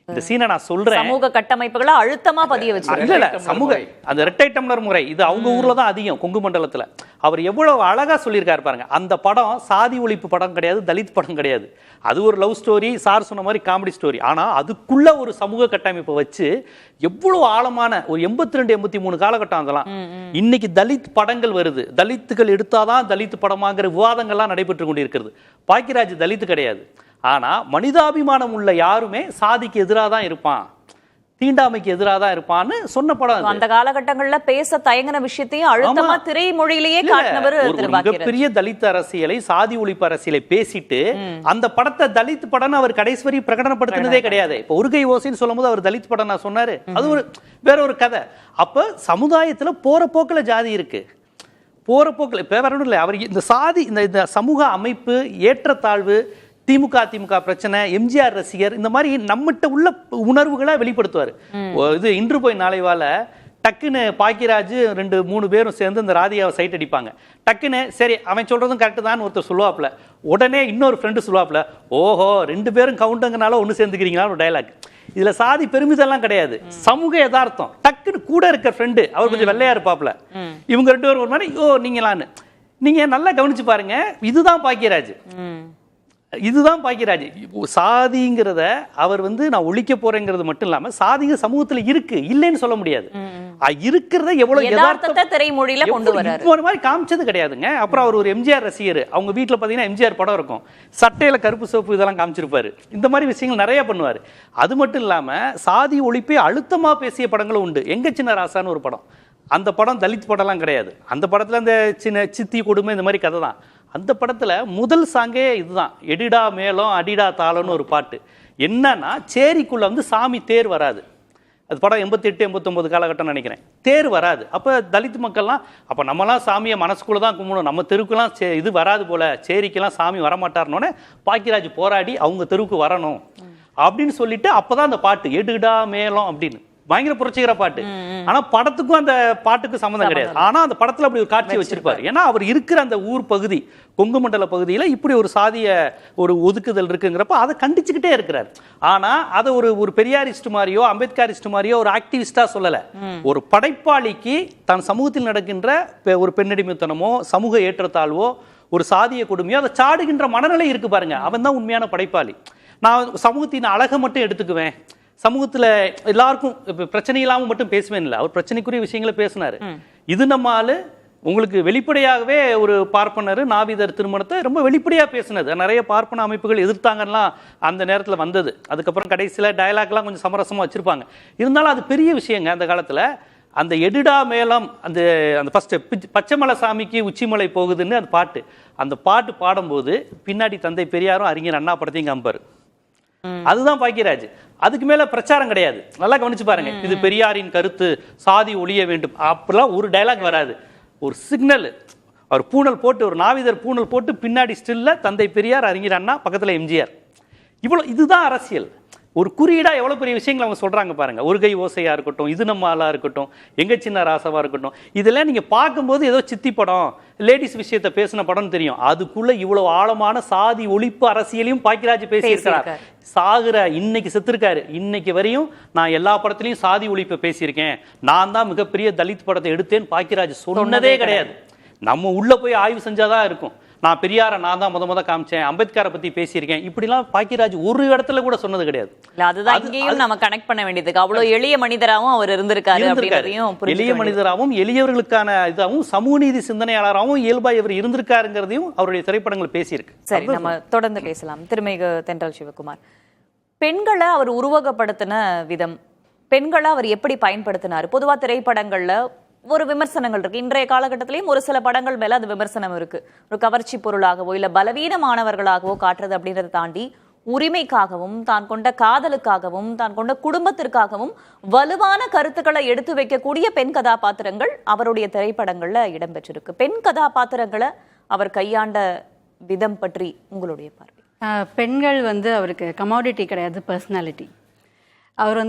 இந்த சீனை நான் சொல்றேன். சமூக கட்டமைப்புகளை அழுத்தமா பதிய வச்சு இல்ல சமூக அந்த இரட்டை டம்ளர் முறை இது அவங்க ஊர்ல தான் அதிகம், கொங்கு மண்டலத்துல. அவர் எவ்வளவு அழகா சொல்லியிருக்காரு பாருங்க. அந்த படம் சாதி ஒழிப்பு படம் கிடையாது, தலித் படம் கிடையாது. அது ஒரு லவ் ஸ்டோரி, சார் சொன்ன மாதிரி காமெடி ஸ்டோரி. ஆனா அதுக்குள்ள ஒரு சமூக கட்டமைப்பை வச்சு எவ்வளவு ஆழமான ஒரு 82-83 காலகட்டம். அதெல்லாம் இன்னைக்கு தலித் படங்கள் வருது, தலித்துகள் எடுத்தாதான் தலித் படமாங்கிற விவாதங்கள்லாம் நடைபெற்று கொண்டிருக்கிறது. பாக்கியராஜ் தலித்து கிடையாது. ஆனா மனிதாபிமானம் உள்ள யாருமே சாதிக்கு எதிராக தான் இருப்பான், தீண்டாமைக்கு எதிராக தான் இருப்பான்னு சொன்ன படம். அந்த காலகட்டங்கள்ல பேச தயங்கின விஷயத்தையும் அழுத்தமா திரைமொழியிலேயே காட்டினவர். மிகப்பெரிய தலித் அரசியலை, சாதி ஒழிப்பு அரசியலை பேசிட்டு அந்த படத்தை தலித் படம் அவர் கடைசி வரை பிரகடனப்படுத்தினதே கிடையாது. இப்போ ஒரு கை ஓசைன்னு சொல்லும் போது அவர் தலித் படம் நான் சொன்னாரு, அது ஒரு வேற ஒரு கதை. அப்ப சமுதாயத்துல போற போக்குல ஜாதி இருக்கு, போற போக்குல இப்ப வரணும் இல்லை. அவர் இந்த சாதி இந்த சமூக அமைப்பு ஏற்றத்தாழ்வு திமுக அதிமுக பிரச்சனை, எம்ஜிஆர் ரசிகர், இந்த மாதிரி நம்மகிட்ட உள்ள உணர்வுகளை வெளிப்படுத்துவார். இது இன்று போய் நாளைவால டக்குன்னு பாக்கியராஜ் 2-3 பேரும் சேர்ந்து இந்த ராதிகாவை சைட் அடிப்பாங்க. டக்குன்னு சரி அவன் சொல்றதும் கரெக்டு தான் ஒருத்தர் சொல்லுவாப்புல, உடனே இன்னொரு ஃப்ரெண்டு சொல்லுவாப்புல, ஓஹோ 2 பேரும் கவுண்டங்கனால ஒன்று சேர்ந்துக்கிறீங்களா ஒரு டைலாக். இதுல சாதி பெருமிதெல்லாம் கிடையாது, சமூக யதார்த்தம். டக்குன்னு கூட இருக்கிற ஃப்ரெண்டு அவர் கொஞ்சம் வெள்ளையா இருப்பாப்புல, இவங்க 2 பேரும் ஒரு மாதிரி ஓ நீங்களான்னு. நீங்க நல்லா கவனிச்சு பாருங்க, இதுதான் பாக்கியராஜ். இதுதான் பாக்கியராஜ். சாதிங்கிறத அவர் நான் ஒழிக்க போறேங்கிறது மட்டும் இல்லாம சாதிங்க சமூகத்துல இருக்கு, இல்லைன்னு சொல்ல முடியாது. இருக்கிறத எவ்வளவு யதார்த்தத்தை திரைமொழியில கொண்டு வராரு. ஒரு மாதிரி காமிச்சது கிடையாதுங்க. அப்புறம் அவர் ஒரு எம்ஜிஆர் ரசிகர், அவங்க வீட்டுல பாத்தீங்கன்னா எம்ஜிஆர் படம் இருக்கும், சட்டையில கருப்பு சோப்பு இதெல்லாம் காமிச்சிருப்பாரு. இந்த மாதிரி விஷயங்கள் நிறைய பண்ணுவாரு. அது மட்டும் இல்லாம சாதி ஒழிப்பை அழுத்தமா பேசிய படங்களும் உண்டு. எங்க சின்ன ராசான்னு ஒரு படம், அந்த படம் தலித் படம்லாம் கிடையாது. அந்த படத்துல அந்த சின்ன சித்தி கொடுமை இந்த மாதிரி கதை தான். அந்த படத்துல முதல் சாங்கே இதுதான், எடிடா மேளம் அடிடா தாளம்னு ஒரு பாட்டு. என்னன்னா சேரிக்குள்ள சாமி தேர் வராது. அது படம் 88-89 காலகட்டம் நினைக்கிறேன். தேர் வராது. அப்போ தலித் மக்கள்லாம் அப்போ நம்மலாம் சாமியை மனசுக்குள்ளே தான் கும்பிடணும், நம்ம தெருவுக்குலாம் இது வராது போல, சேரிக்கெல்லாம் சாமி வரமாட்டார்னோன்னே பாக்கியராஜ் போராடி அவங்க தெருவுக்கு வரணும் அப்படின்னு சொல்லிட்டு அப்போதான் அந்த பாட்டு எடுடா மேளம் அப்படின்னு பயங்கர புரட்சிகர பாட்டு. ஆனா படத்துக்கும் அந்த பாட்டுக்கு சம்மந்தம் கிடையாது. ஆனா அந்த படத்துல அப்படி ஒரு காட்சி வச்சிருப்பாரு. ஏன்னா அவர் இருக்கிற அந்த ஊர் பகுதி, கொங்கு மண்டல பகுதியில இப்படி ஒரு சாதிய ஒரு ஒதுக்குதல் இருக்குங்கிறப்ப அதை கண்டிச்சுக்கிட்டே இருக்கிறார். ஆனா அதை ஒரு பெரியாரிஸ்ட் மாதிரியோ அம்பேத்கரிஸ்ட் மாதிரியோ ஒரு ஆக்டிவிஸ்டா சொல்லல. ஒரு படைப்பாளிக்கு தன் சமூகத்தில் நடக்கின்ற ஒரு பெண்ணடிமைத்தனமோ சமூக ஏற்றத்தாழ்வோ ஒரு சாதிய கொடுமையோ அதை சாடுகின்ற மனநிலை இருக்கு பாருங்க, அவன் தான் உண்மையான படைப்பாளி. நான் சமூகத்தின் அழகை மட்டும் எடுத்துக்குவேன், சமூகத்துல எல்லாருக்கும் பிரச்சனை இல்லாம மட்டும் பேசுவேன் இல்லை, அவர் பிரச்சனைக்குரிய விஷயங்களை பேசினாரு. இது நம்ம ஆளு உங்களுக்கு வெளிப்படையாகவே ஒரு பார்ப்பனர் நாவிதர் திருமணத்தை ரொம்ப வெளிப்படையா பேசினது. நிறைய பார்ப்பன அமைப்புகள் எதிர்த்தாங்கன்னா அந்த நேரத்தில் வந்தது. அதுக்கப்புறம் கடைசியில் டயலாக்லாம் கொஞ்சம் சமரசமாக வச்சிருப்பாங்க. இருந்தாலும் அது பெரிய விஷயங்க. அந்த காலத்தில் அந்த எடிடா மேளம், அந்த அந்த ஃபர்ஸ்ட் பச்சைமலை சாமிக்கு உச்சிமலை போகுதுன்னு அந்த பாட்டு பாடும்போது பின்னாடி தந்தை பெரியாரும் அறிஞர் அண்ணா படத்தையும் காமிப்பாரு. அதுதான் பாக்கியராஜ். அதுக்கு மேல பிரச்சாரம் கிடையாது. நல்லா கவனிச்சு பாருங்க, இது பெரியாரின் கருத்து, சாதி ஒழிய வேண்டும் அப்படிலாம் ஒரு டயலாக் வராது. ஒரு சிக்னல், அவர் பூணல் போட்டு, ஒரு நாவிதர் பூணல் போட்டு பின்னாடி ஸ்டில்ல தந்தை பெரியார் அறிஞர் அண்ணா பக்கத்துல எம்ஜிஆர். இவ்வளவு, இதுதான் அரசியல். ஒரு குறியீடா எவ்வளவு பெரிய விஷயங்கள் அவங்க சொல்றாங்க பாருங்க. ஒரு கை ஓசையா இருக்கட்டும், இது நம்ம ஆளா இருக்கட்டும், எங்க சின்ன ராசவா இருக்கட்டும், இதெல்லாம் நீங்க பார்க்கும்போது ஏதோ சித்தி படம் லேடிஸ் விஷயத்த பேசின படம் தெரியும். அதுக்குள்ள இவ்வளவு ஆழமான சாதி ஒழிப்பு அரசியலையும் பாக்கியராஜ் பேசியிருக்கிறார். சாகுற இன்னைக்கு செத்துருக்காரு, இன்னைக்கு வரையும் நான் எல்லா படத்திலையும் சாதி ஒழிப்பை பேசியிருக்கேன், நான் தான் மிகப்பெரிய தலித் படத்தை எடுத்தேன்னு பாக்கியராஜ் சொன்னதே கிடையாது. நம்ம உள்ள போய் ஆய்வு செஞ்சாதான் இருக்கும். நான் பெரியாரை நான் தான் முத காமிச்சேன், அம்பேத்கரை பத்தி பேசியிருக்கேன், இப்படிலாம் பாக்கியராஜ் ஒரு இடத்துல கூட சொன்னது கிடையாது. அதுதான் இங்கேயும் நம்ம கனெக்ட் பண்ண வேண்டியது. அவ்வளவு எளிய மனிதராகவும் அவர் இருந்திருக்காரு. எளிய மனிதராகவும் எளியவர்களுக்கான இதாகவும் சமூக நீதி சிந்தனையாளராகவும் இயல்பா இவர் இருந்திருக்காருங்கிறதையும் அவருடைய திரைப்படங்கள் பேசியிருக்கு. சரி, நம்ம தொடர்ந்து பேசலாம். திருமிகு தென்றல் சிவகுமார், பெண்களை அவர் உருவகப்படுத்தின விதம், பெண்களை அவர் எப்படி பயன்படுத்தினார்? பொதுவா திரைப்படங்கள்ல ஒரு விமர்சனங்கள் இருக்கு. இன்றைய காலகட்டத்திலையும் ஒரு சில படங்கள் மேல அது விமர்சனம் இருக்கு. ஒரு கவர்ச்சி பொருளாகவோ இல்ல பலவீனமானவர்களாகவோ காட்டுறது அப்படின்றத தாண்டி உரிமைக்காகவும் தான் கொண்ட காதலுக்காகவும் தான் கொண்ட குடும்பத்திற்காகவும் வலுவான கருத்துக்களை எடுத்து வைக்கக்கூடிய பெண் கதாபாத்திரங்கள் அவருடைய திரைப்படங்கள்ல இடம்பெற்றிருக்கு. பெண் கதாபாத்திரங்களை அவர் கையாண்ட விதம் பற்றி உங்களுடைய பார்வை? பெண்கள் அவருக்கு கமாடிட்டி கிடையாது, பர்சனாலிட்டி. அவர்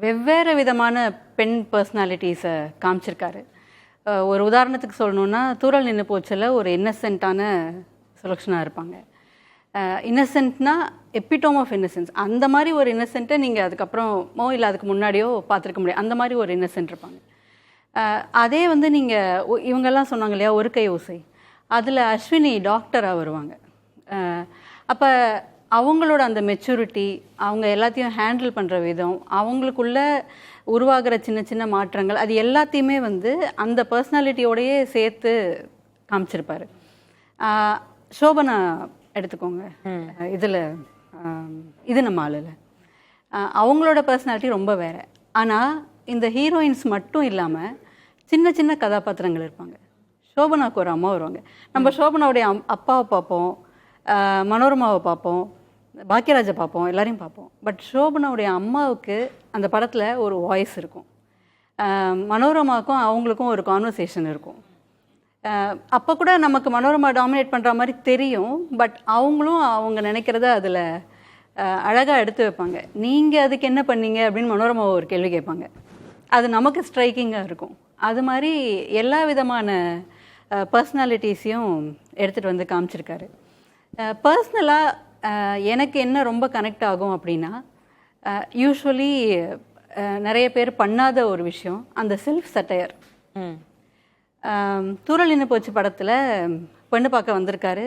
வெவ்வேறு விதமான பெண் பர்சனாலிட்டிஸை காமிச்சிருக்காரு. ஒரு உதாரணத்துக்கு சொல்லணுன்னா, தூரல் நின்று போச்சில் ஒரு இன்னசென்ட்டான செலக்ஷனாக இருப்பாங்க. இன்னசென்ட்னா எபிட்டோம் ஆஃப் இன்னசென்ஸ். அந்த மாதிரி ஒரு இன்னசென்ட்டை நீங்கள் அதுக்கப்புறமோ இல்லை அதுக்கு முன்னாடியோ பார்த்துருக்க முடியாது. அந்த மாதிரி ஒரு இன்னசென்ட் இருப்பாங்க. அதே நீங்கள் இவங்கெல்லாம் சொன்னாங்க இல்லையா, ஒரு கை ஓசை, அதில் அஸ்வினி டாக்டராக வருவாங்க. அப்போ அவங்களோட அந்த மெச்சூரிட்டி, அவங்க எல்லாத்தையும் ஹேண்டில் பண்ணுற விதம், அவங்களுக்குள்ள உருவாகிற சின்ன சின்ன மாற்றங்கள், அது எல்லாத்தையுமே அந்த பர்சனாலிட்டியோடையே சேர்த்து காமிச்சிருப்பார். சோபனா எடுத்துக்கோங்க, இதில் இது நம்ம ஆளில் அவங்களோட பர்சனாலிட்டி ரொம்ப வேறு. ஆனால் இந்த ஹீரோயின்ஸ் மட்டும் இல்லாமல் சின்ன சின்ன கதாபாத்திரங்கள் இருப்பாங்க. சோபனாவுக்கு ஒரு அம்மா வருவாங்க. நம்ம சோபனாவுடைய அப்பாவை பார்ப்போம், மனோரமாவை பார்ப்போம், பாக்கியராஜை பார்ப்போம், எல்லாரையும் பார்ப்போம். பட் சோபனாவுடைய அம்மாவுக்கு அந்த படத்தில் ஒரு வாய்ஸ் இருக்கும். மனோரமாவுக்கும் அவங்களுக்கும் ஒரு கான்வர்சேஷன் இருக்கும். அப்போ கூட நமக்கு மனோரமா டாமினேட் பண்ணுற மாதிரி தெரியும். பட் அவங்களும் அவங்க நினைக்கிறத அதில் அழகாக எடுத்து வைப்பாங்க. நீங்கள் அதுக்கு என்ன பண்ணீங்க அப்படின்னு மனோரமா ஒரு கேள்வி கேட்பாங்க. அது நமக்கு ஸ்ட்ரைக்கிங்காக இருக்கும். அது மாதிரி எல்லா விதமான பர்சனாலிட்டிஸையும் எடுத்துகிட்டு வந்து காமிச்சிருக்காரு. பர்சனலாக எனக்கு என்ன ரொம்ப கனெக்ட் ஆகும் அப்படின்னா, யூஸ்வலி நிறைய பேர் பண்ணாத ஒரு விஷயம் அந்த செல்ஃப் சட்டையர். தூரல் நின்று போச்சு படத்தில் பெண்ணு பார்க்க வந்திருக்காரு.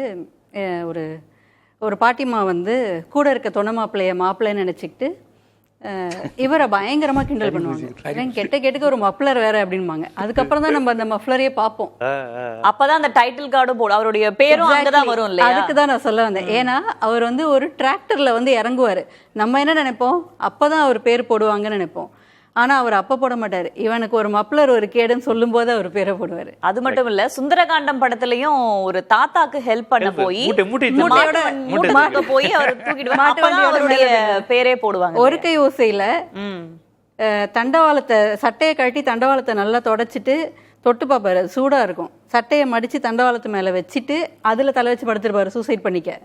ஒரு ஒரு பாட்டிமா வந்து கூட இருக்க தொண மாப்பிள்ளைன்னு நினச்சிக்கிட்டு இவரை பயங்கரமாக கிண்டல் பண்ணுவாங்க. கெட்டுக்கு ஒரு மப்ளர் வேற அப்படின்பாங்க. அதுக்கப்புறம் தான் நம்ம அந்த மஃப்ளரையே பார்ப்போம். அப்பதான் அந்த டைட்டில் கார்டும் போடும், அவருடைய பேரும் அங்கதான் வரும் இல்லையா? அதுக்கு தான் நான் சொல்ல வந்தேன். ஏன்னா அவர் வந்து ஒரு டிராக்டர்ல வந்து இறங்குவார். நம்ம என்ன நினைப்போம், அப்பதான் அவர் பேர் போடுவாங்கன்னு நினைப்போம். ஆனா அவர் அப்ப போட மாட்டாரு. இவனுக்கு ஒரு மப்ளர் ஒரு கேடுன்னு சொல்லும் போது அவர் பேரை போடுவாரு. அது மட்டும் இல்ல, சுந்தரகாண்டம் படத்துலயும் ஒரு தாத்தாக்கு ஹெல்ப் பண்ண போய் போய் அவர் தூக்கிட்டு அவருடைய பேரே போடுவாங்க. ஒரு கை ஓசையில தண்டவாளத்தை சட்டையை கட்டி தண்டவாளத்தை நல்லா தொடச்சிட்டு தொட்டு பார்ப்பாரு. சூடா இருக்கும். சட்டையை மடிச்சு தண்டவாளத்து மேல வச்சுட்டு அதுல தலை வச்சு படுத்துருப்பாரு சூசைட் பண்ணிக்க.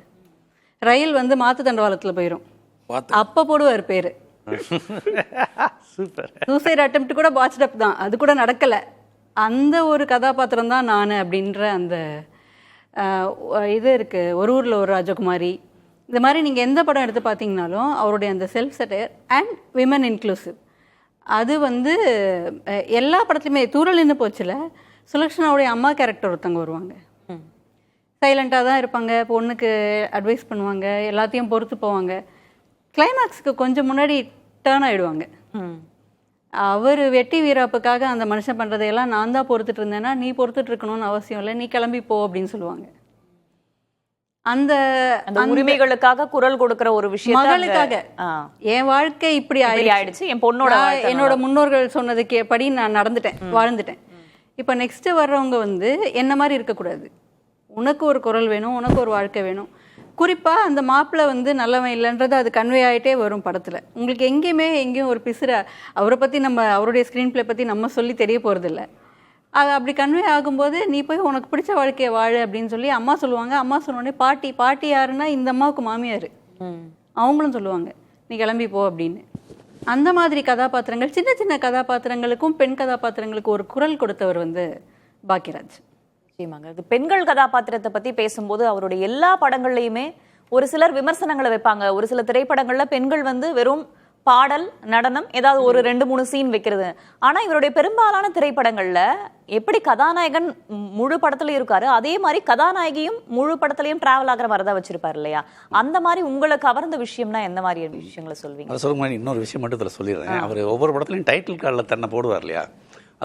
ரயில் வந்து மாத்து தண்டவாளத்துல போயிடும். அப்ப போடுவார் பேரு. சூப்பர். சூசைட் அட்டெம்ப்ட் கூட பாட்ச்ட் அப் தான், அது கூட நடக்கல. அந்த ஒரு கதாபாத்திரம் தான் நான் அப்படின்ற அந்த இது இருக்கு. ஒரு ஊரில் ஒரு ராஜகுமாரி, இந்த மாதிரி நீங்கள் எந்த படம் எடுத்து பார்த்தீங்கன்னாலும் அவருடைய அந்த self satire and women inclusive அது வந்து எல்லா படத்துலையுமே. தூரல் நின்று போச்சுல சுலக்ஷனாவுடைய அம்மா கேரக்டர் ஒருத்தவங்க வருவாங்க. சைலண்ட்டாக தான் இருப்பாங்க, பொண்ணுக்கு அட்வைஸ் பண்ணுவாங்க, எல்லாத்தையும் பொறுத்து போவாங்க. கிளைமேக்ஸுக்கு கொஞ்சம் முன்னாடி டேர்ன் ஆகிடுவாங்க. அவர் வெட்டி வீராப்புக்காக அந்த மனுஷன் பண்ணுறதையெல்லாம் நான் தான் பொறுத்துட்டு இருந்தேன்னா நீ பொறுத்துட்டு இருக்கணும்னு அவசியம் இல்லை, நீ கிளம்பி போ அப்படின்னு சொல்லுவாங்க. அந்த உரிமைகளுக்காக குரல் கொடுக்கிற ஒரு விஷயம் மகளுக்காக என் வாழ்க்கை இப்படி ஆயிடுச்சு, என் பொண்ணோட என்னோட முன்னோர்கள் சொன்னதுக்கு படி நான் நடந்துட்டேன், வாழ்ந்துட்டேன். இப்போ நெக்ஸ்ட் வர்றவங்க வந்து என்ன மாதிரி இருக்கக்கூடாது. உனக்கு ஒரு குரல் வேணும், உனக்கு ஒரு வாழ்க்கை வேணும். குறிப்பாக அந்த மாப்பிள்ளை வந்து நல்லவன் இல்லைன்றது அது கன்வே ஆகிட்டே வரும் படத்தில். உங்களுக்கு எங்கேயும் ஒரு பிசுற அவரை பற்றி நம்ம அவருடைய ஸ்க்ரீன் பிளே பற்றி நம்ம சொல்லி தெரிய போகிறதில்ல. அது அப்படி கன்வே ஆகும்போது நீ போய் உனக்கு பிடிச்ச வாழ்க்கையை வாழு அப்படின்னு சொல்லி அம்மா சொல்லுவாங்க. அம்மா சொன்னோடனே பாட்டி யாருன்னா இந்த அம்மாவுக்கு மாமியார், அவங்களும் சொல்லுவாங்க நீ கிளம்பி போ அப்படின்னு. அந்த மாதிரி கதாபாத்திரங்கள், சின்ன சின்ன கதாபாத்திரங்களுக்கும் பெண் கதாபாத்திரங்களுக்கு ஒரு குரல் கொடுத்தவர் வந்து பாக்கியராஜ். அது பெண்கள் கதாபாத்திரத்தை பத்தி பேசும்போது அவருடைய எல்லா படங்கள்லயுமே ஒரு சிலர் விமர்சனங்களை வைப்பாங்க. ஒரு சில திரைப்படங்கள்ல பெண்கள் வந்து வெறும் பாடல், நடனம், ஏதாவது ஒரு 2-3 சீன் வைக்கிறது. ஆனா இவருடைய பெரும்பாலான திரைப்படங்கள்ல எப்படி கதாநாயகன் முழு படத்துலயும் இருக்காரு, அதே மாதிரி கதாநாயகியும் முழு படத்துலயும் டிராவல் ஆகிற மாதிரி தான் வச்சிருப்பாரு இல்லையா? அந்த மாதிரி உங்களுக்கு கவர்ந்த விஷயம்னா எந்த மாதிரி விஷயங்களை சொல்வீங்க? அதை சொல்லுங்க. இன்னொரு விஷயம் மட்டும் இதில் சொல்லிடுறேன். அவர் ஒவ்வொரு படத்துலையும் டைட்டில் கார்டில் தன்னை போடுவார் இல்லையா,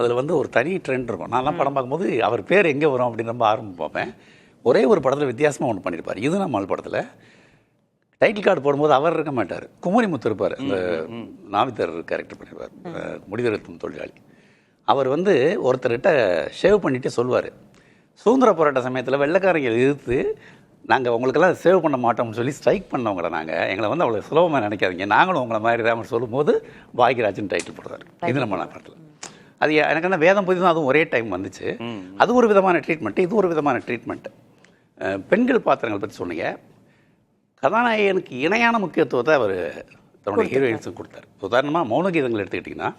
அதில் வந்து ஒரு தனி ட்ரெண்ட் இருக்கும். நான்லாம் படம் பார்க்கும்போது அவர் பேர் எங்கே வரும் அப்படின்னு ரொம்ப ஆரம்பம் பார்ப்பேன். ஒரே ஒரு படத்தில் வித்தியாசமாக ஒன்று பண்ணியிருப்பார். இது நம்மால் படத்தில் டைட்டில் கார்டு போடும்போது அவர் இருக்க மாட்டார், குமரிமுத்து இருப்பார். இந்த நாவிதர் கேரக்டர் பண்ணியிருப்பார், முடிதெழுத்தும் தொழிலாளி. அவர் வந்து ஒருத்தர்கிட்ட ஷேவ் பண்ணிகிட்டே சொல்லுவார், சுதந்திர போராட்ட சமயத்தில் வெள்ளைக்காரங்க எதிர்த்து நாங்கள் உங்களுக்கெல்லாம் சேவ் பண்ண மாட்டோம்னு சொல்லி ஸ்ட்ரைக் பண்ணவங்கள நாங்கள், எங்களை வந்து அவ்வளோ சுலபமாக நினைக்காதீங்க, நாங்களும் உங்களை மாதிரி தான் சொல்லும்போது பாக்யராஜன் டைட்டில் போடுவார். இது நம்ம படத்தில் அது எனக்கு என்ன வேதம் புதிதும் அதுவும் ஒரே டைம் வந்துச்சு. அது ஒரு விதமான ட்ரீட்மெண்ட்டு, இது ஒரு விதமான ட்ரீட்மெண்ட்டு. பெண்கள் பாத்திரங்கள் பற்றி சொன்னீங்க. கதாநாயகனுக்கு இணையான முக்கியத்துவத்தை அவர் தன்னுடைய ஹீரோயின்ஸுக்கு கொடுத்தார். உதாரணமாக மௌனகீதங்கள் எடுத்துக்கிட்டிங்கன்னா,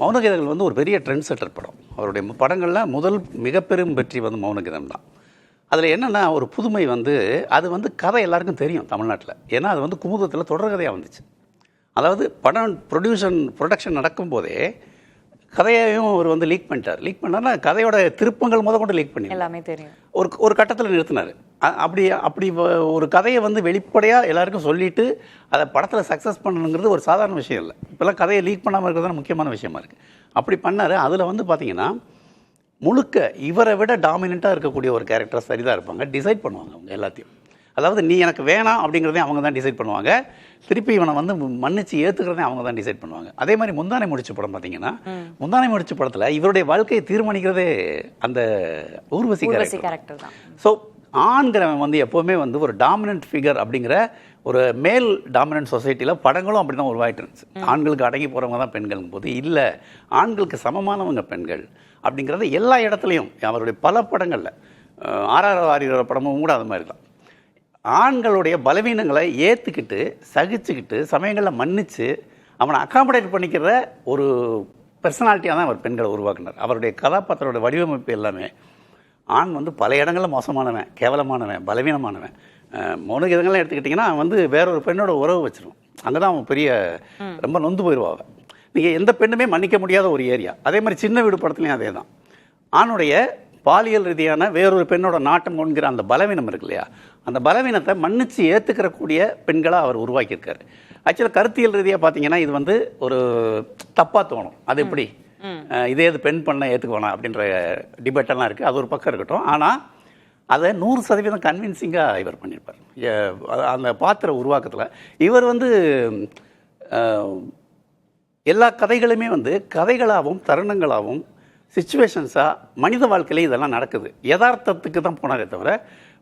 மௌனகீதங்கள் வந்து ஒரு பெரிய ட்ரெண்ட் செட்டர் படம். அவருடைய படங்களில் முதல் மிகப்பெரும் வெற்றி வந்து மௌனகீதம் தான். அதில் என்னென்னா ஒரு புதுமை வந்து அது வந்து கதை எல்லாருக்கும் தெரியும் தமிழ்நாட்டில். ஏன்னா அது வந்து குமுதத்தில் தொடர்கதையாக வந்துச்சு. அதாவது படம் ப்ரொடக்ஷன் நடக்கும்போதே கதையையும் அவர் வந்து லீக் பண்ணார்னா கதையோட திருப்பங்கள் கொண்டு லீக் பண்ணி எல்லாமே தெரியும். ஒரு கட்டத்தில் நிறுத்தினார். அப்படி ஒரு கதையை வந்து வெளிப்படையாக எல்லாருக்கும் சொல்லிட்டு அதை படத்தில் சக்ஸஸ் பண்ணணுங்கிறது ஒரு சாதாரண விஷயம் இல்லை. இப்போல்லாம் கதையை லீக் பண்ணாமல் இருக்கிறது தான் முக்கியமான விஷயமா இருக்குது. அப்படி பண்ணார். அதில் வந்து பார்த்தீங்கன்னா முழுக்க இவரை விட டாமினண்ட்டாக இருக்கக்கூடிய ஒரு கேரக்டர் சரிதாக இருப்பாங்க, டிசைட் பண்ணுவாங்க அவங்க எல்லாத்தையும். அதாவது நீ எனக்கு வேணாம் அப்படிங்கிறதையும் அவங்க தான் டிசைட் பண்ணுவாங்க, திருப்பி இவனை வந்து மன்னிச்சு ஏற்றுக்கிறதையும் அவங்க தான் டிசைட் பண்ணுவாங்க. அதே மாதிரி முந்தானை முடிச்ச படம் பார்த்தீங்கன்னா, முந்தானை முடிச்ச படத்தில் இவருடைய வாழ்க்கையை தீர்மானிக்கிறதே அந்த ஊர்வசி கேரக்டர் தான். ஸோ ஆண்கிறவன் வந்து எப்போவுமே வந்து ஒரு டாமினன்ட் ஃபிகர் அப்படிங்கிற ஒரு மேல் டாமினன்ட் சொசைட்டியில் படங்களும் அப்படி தான் உருவாகிட்டு இருந்துச்சு. ஆண்களுக்கு அடங்கி போகிறவங்க தான் பெண்களுங்கும் போது இல்லை, ஆண்களுக்கு சமமானவங்க பெண்கள். அப்படிங்கிறத எல்லா இடத்துலையும் அவருடைய பல படங்களில் ஆர்ஆர் படமும் கூட அது மாதிரி தான். ஆண்களுடைய பலவீனங்களை ஏற்றுக்கிட்டு சகிச்சுக்கிட்டு சமயங்களில் மன்னித்து அவனை அகாமடேட் பண்ணிக்கிற ஒரு பர்சனாலிட்டியாக தான் அவர் பெண்களை உருவாக்குனார். அவருடைய கதாபாத்திரோட வடிவமைப்பு எல்லாமே ஆண் வந்து பல இடங்களில் மோசமானவன், கேவலமானவன், பலவீனமானவன். மௌனகீதங்கள்லாம் எடுத்துக்கிட்டிங்கன்னா அவன் வேறொரு பெண்ணோட உறவு வச்சிருவான். அங்கே தான் அவன் பெரிய ரொம்ப நொந்து போயிடுவான். நீங்கள் எந்த பெண்ணுமே மன்னிக்க முடியாத ஒரு ஏரியா. அதே மாதிரி சின்ன வீடு படத்துலையும் அதே தான். ஆணுடைய பாலியல் ரீதியான வேறொரு பெண்ணோட நாட்டம் கொண்கிற அந்த பலவீனம் இருக்கு இல்லையா, அந்த பலவீனத்தை மன்னிச்சு ஏற்றுக்கிறக்கூடிய பெண்களாக அவர் உருவாக்கியிருக்காரு. ஆக்சுவலாக கருத்தியல் ரீதியாக பார்த்தீங்கன்னா இது வந்து ஒரு தப்பாக தோணும். அது எப்படி இதே இது பெண் பண்ண ஏற்றுக்குவானா அப்படின்ற டிபேட்டெல்லாம் இருக்குது. அது ஒரு பக்கம் இருக்கட்டும். ஆனால் அதை 100% கன்வின்சிங்காக இவர் பண்ணியிருப்பார். அந்த பாத்திர உருவாக்கத்தில் இவர் வந்து எல்லா கதைகளுமே வந்து கதைகளாகவும் தருணங்களாகவும் சிச்சுவேஷன்ஸாக மனித வாழ்க்கையிலே இதெல்லாம் நடக்குது. யதார்த்தத்துக்கு தான் போனாரே தவிர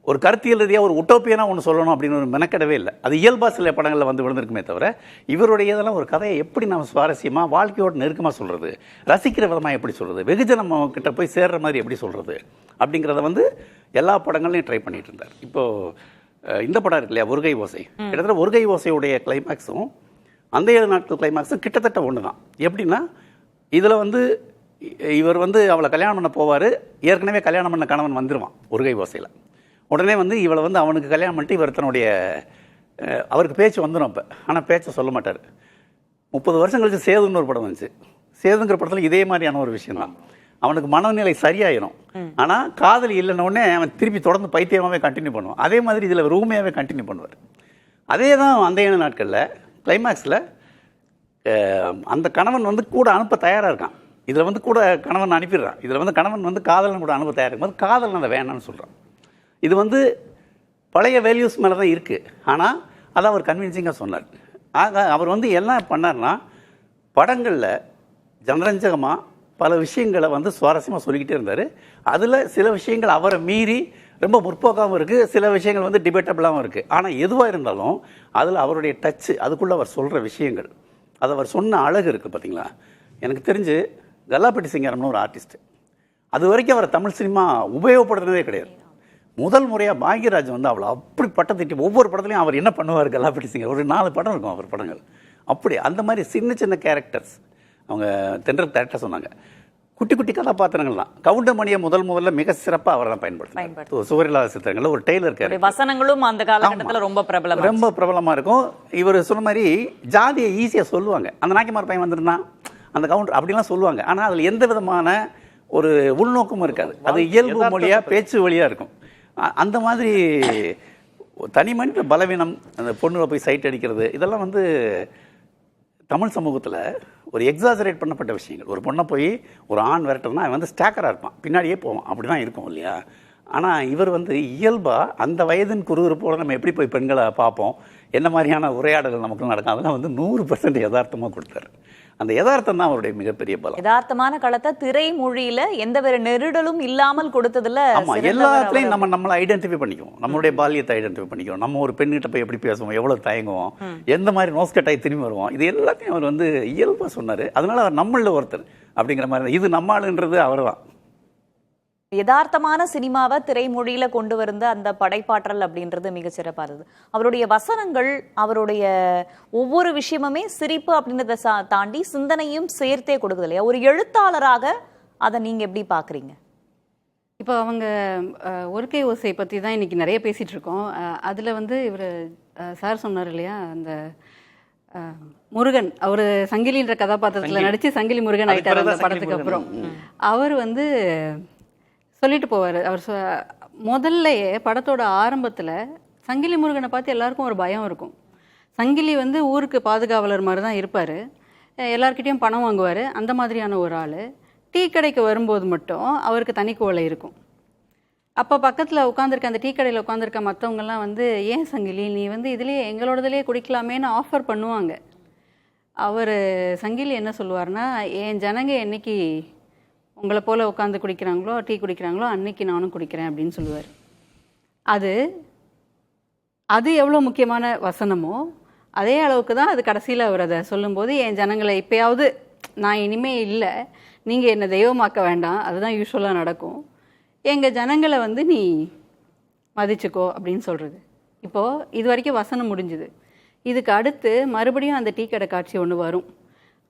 ஒரு கருத்தியல் ரீதியாக ஒரு உட்டோப்பியனாக ஒன்று சொல்லணும் அப்படின்னு ஒரு மெனக்கெடவே இல்லை. அது இயல்பாக சில படங்களில் வந்து விழுந்திருக்குமே தவிர இவருடைய இதெல்லாம் ஒரு கதையை எப்படி நம்ம சுவாரஸ்யமாக வாழ்க்கையோடு நெருக்கமாக சொல்கிறது, ரசிக்கிற விதமாக எப்படி சொல்கிறது, வெகுஜனம் கிட்ட போய் சேர்ற மாதிரி எப்படி சொல்கிறது அப்படிங்கிறத வந்து எல்லா படங்கள்லையும் ட்ரை பண்ணிட்டு இருந்தார். இப்போது இந்த படம் இருக்கு இல்லையா, ஒருகை ஓசை, கிட்டத்தட்ட ஒருகை ஓசையுடைய கிளைமேக்ஸும் அந்த 7 நாட்கள் கிளைமேக்ஸும் கிட்டத்தட்ட ஒன்று தான். எப்படின்னா இதில் வந்து இவர் வந்து அவளை கல்யாணம் பண்ண போவார், ஏற்கனவே கல்யாணம் பண்ண கணவன் வந்துடுவான் ஒருகை ஓசையில். உடனே வந்து இவளை வந்து அவனுக்கு கல்யாணம் பண்ணிட்டு இவர் தன்னுடைய அவருக்கு பேச்சு வந்துடும். அப்போ ஆனால் பேச்சை சொல்ல மாட்டார். 30 வருஷம் கழிச்சு சேதுன்னு ஒரு படம் வந்துச்சு. சேதுங்கிற படத்தில் இதே மாதிரியான ஒரு விஷயம் தான். அவனுக்கு மனநிலை சரியாயிடும், ஆனால் காதலி இல்லைன்னொடனே அவன் திருப்பி தொடர்ந்து பைத்தியமாகவே கண்டினியூ பண்ணுவான். அதே மாதிரி இதில் ரூமையாகவே கண்டினியூ பண்ணுவார். அதே தான் அந்த 7 நாட்களில் கிளைமேக்ஸில் அந்த கணவன் வந்து கூட அனுப்ப தயாராக இருக்கான். இதில் வந்து கூட கணவன் அனுப்பிடுறான். இதில் வந்து கணவன் வந்து காதலன் கூட அனுப்ப தயாராக இருக்கும்போது காதலன் அதை வேணான்னு சொல்கிறான். இது வந்து பழைய வேல்யூஸ் மேலே தான் இருக்குது. ஆனால் அதை அவர் கன்வின்சிங்காக சொன்னார். ஆக அவர் வந்து என்ன பண்ணார்னா படங்களில் ஜனரஞ்சகமாக பல விஷயங்களை வந்து சுவாரஸ்யமாக சொல்லிக்கிட்டே இருந்தார். அதில் சில விஷயங்கள் அவரை மீறி ரொம்ப முற்போக்காகவும் இருக்குது, சில விஷயங்கள் வந்து டிபேட்டபிளாகவும் இருக்குது. ஆனால் எதுவாக இருந்தாலும் அதில் அவருடைய டச்சு, அதுக்குள்ளே அவர் சொல்கிற விஷயங்கள், அது அவர் சொன்ன அழகு இருக்குது. பார்த்தீங்களா, எனக்கு தெரிஞ்சு கல்லாப்பட்டி சிங்காரம்னு ஒரு ஆர்டிஸ்ட், அது வரைக்கும் அவரை தமிழ் சினிமா உபயோகப்படுத்துனதே கிடையாது. முதல் முறையாக பாக்யராஜ் வந்து அவளை அப்படி பட்டம் திட்டி ஒவ்வொரு படத்துலையும் அவர் என்ன பண்ணுவார், கல்லாப்பட்டி சிங்கர் ஒரு 4 படம் இருக்கும் அவர் படங்கள். அப்படி அந்த மாதிரி சின்ன சின்ன கேரக்டர்ஸ் அவங்க தென்றல் டேரக்டர் சொன்னாங்க. குட்டி குட்டி கதாபாத்திரங்கள் தான். கவுண்டமணியை முதல்ல மிக சிறப்பாக அவர் தான் பயன்படுத்தும். சுவரில்லாத சித்திரங்களில் ஒரு டெய்லர் கேரக்டர், வசனங்களும் அந்த காலகட்டத்தில் ரொம்ப பிரபலமாக இருக்கும். இவர் சொன்ன மாதிரி ஜாதியை ஈஸியாக சொல்லுவாங்க. அந்த நாய்க்குமார் பையன் வந்துருந்தான், அந்த கவுண்டர் அப்படிலாம் சொல்லுவாங்க. ஆனால் அதில் எந்த விதமான ஒரு உள்நோக்கமும் இருக்காது. அது இயல்பு மொழியாக பேச்சு வழியாக இருக்கும். அந்த மாதிரி தனி மனித பலவீனம், அந்த பொண்ணுல போய் சைட் அடிக்கிறது, இதெல்லாம் வந்து தமிழ் சமூகத்தில் ஒரு எக்ஸாஜரேட் பண்ணப்பட்ட விஷயங்கள். ஒரு பொண்ணை போய் ஒரு ஆண் விரட்டணும்னா அவன் வந்து ஸ்டாக்கராக இருப்பான், பின்னாடியே போவான், அப்படி தான் இருக்கும் இல்லையா. ஆனால் இவர் வந்து இயல்பாக அந்த வயதின் குறுகுறுப்போடு நம்ம எப்படி போய் பெண்களை பார்ப்போம், என்ன மாதிரியான உரையாடல்கள் நமக்கு நடக்கும், அதெல்லாம் வந்து 100% யதார்த்தமாக கொடுத்தாரு. அந்த யதார்த்தம் தான் அவருடைய மிகப்பெரிய பலம். யதார்த்தமான களத்தை திரைமொழியில எந்த ஒரு நெருடலும் இல்லாமல் கொடுத்ததுல எல்லாத்துலயும் நம்மளை ஐடென்டிஃபை பண்ணிக்குவோம். நம்மளுடைய பாலியத்தை ஐடென்டிஃபை பண்ணிக்குவோம். நம்ம ஒரு பெண்கிட்ட போய் எப்படி பேசுவோம், எவ்வளவு தயங்குவோம், எந்த மாதிரி நோஸ்கட்டாய் திரும்பி வருவோம், இது எல்லாத்தையும் அவர் வந்து இயல்பா சொன்னாரு. அதனால அவர் நம்மள ஒருத்தர் அப்படிங்கிற மாதிரி, இது நம்மளுன்றது அவர் தான். யதார்த்தமான சினிமாவை திரைமொழியில கொண்டு வந்த அந்த படைப்பாற்றல் அப்படின்றது மிகச்சிறப்பா இருந்தது. அவருடைய வசனங்கள், அவருடைய ஒவ்வொரு விஷயமுமே சிரிப்பு அப்படின்றத தாண்டி சிந்தனையும் சேர்த்தே கொடுக்குது இல்லையா. ஒரு எழுத்தாளராக அதை நீங்க எப்படி பாக்குறீங்க? இப்போ அவங்க ஒருகை ஓசை பற்றி தான் இன்னைக்கு நிறைய பேசிட்டு இருக்கோம். அதில் வந்து இவர் சார் சொன்னார் இல்லையா, அந்த முருகன், அவர் சங்கிலின்ற கதாபாத்திரத்தில் நடித்து சங்கிலி முருகன் ஆயிட்டார் அந்த படத்துக்கு அப்புறம். அவர் வந்து சொல்லிட்டு போவார். அவர் முதல்லையே படத்தோட ஆரம்பத்தில் சங்கிலி முருகனை பார்த்து எல்லாருக்கும் ஒரு பயம் இருக்கும். சங்கிலி வந்து ஊருக்கு பாதுகாவலர் மாதிரி தான் இருப்பார், எல்லார்கிட்டையும் பணம் வாங்குவார், அந்த மாதிரியான ஒரு ஆள். டீ கடைக்கு வரும்போது மட்டும் அவருக்கு தனி கோலை இருக்கும். அப்போ பக்கத்தில் உட்காந்துருக்க, அந்த டீ கடையில் உட்காந்துருக்க மற்றவங்கெல்லாம் வந்து, ஏன் சங்கிலி நீ வந்து இதுலேயே எங்களோடதுலேயே குடிக்கலாமேன்னு ஆஃபர் பண்ணுவாங்க. அவர் சங்கிலி என்ன சொல்லுவார்னா, என் ஜனங்க என்னைக்கு உங்களை போல் உட்காந்து குடிக்கிறாங்களோ, டீ குடிக்கிறாங்களோ, அன்னைக்கு நானும் குடிக்கிறேன் அப்படின்னு சொல்லுவார். அது எவ்வளோ முக்கியமான வசனமோ அதே அளவுக்கு தான் அது கடைசியில் அவர் அதை சொல்லும்போது, என் ஜனங்களை இப்போயாவது நான் இனிமே இல்லை, நீங்கள் என்னை தெய்வமாக்க வேண்டாம், அதுதான் யூஸ்வலாக நடக்கும், எங்கள் ஜனங்களை வந்து நீ மதிச்சுக்கோ அப்படின்னு சொல்கிறது. இப்போது இது வரைக்கும் வசனம் முடிஞ்சுது. இதுக்கு அடுத்து மறுபடியும் அந்த டீ கடை காட்சி ஒன்று வரும்.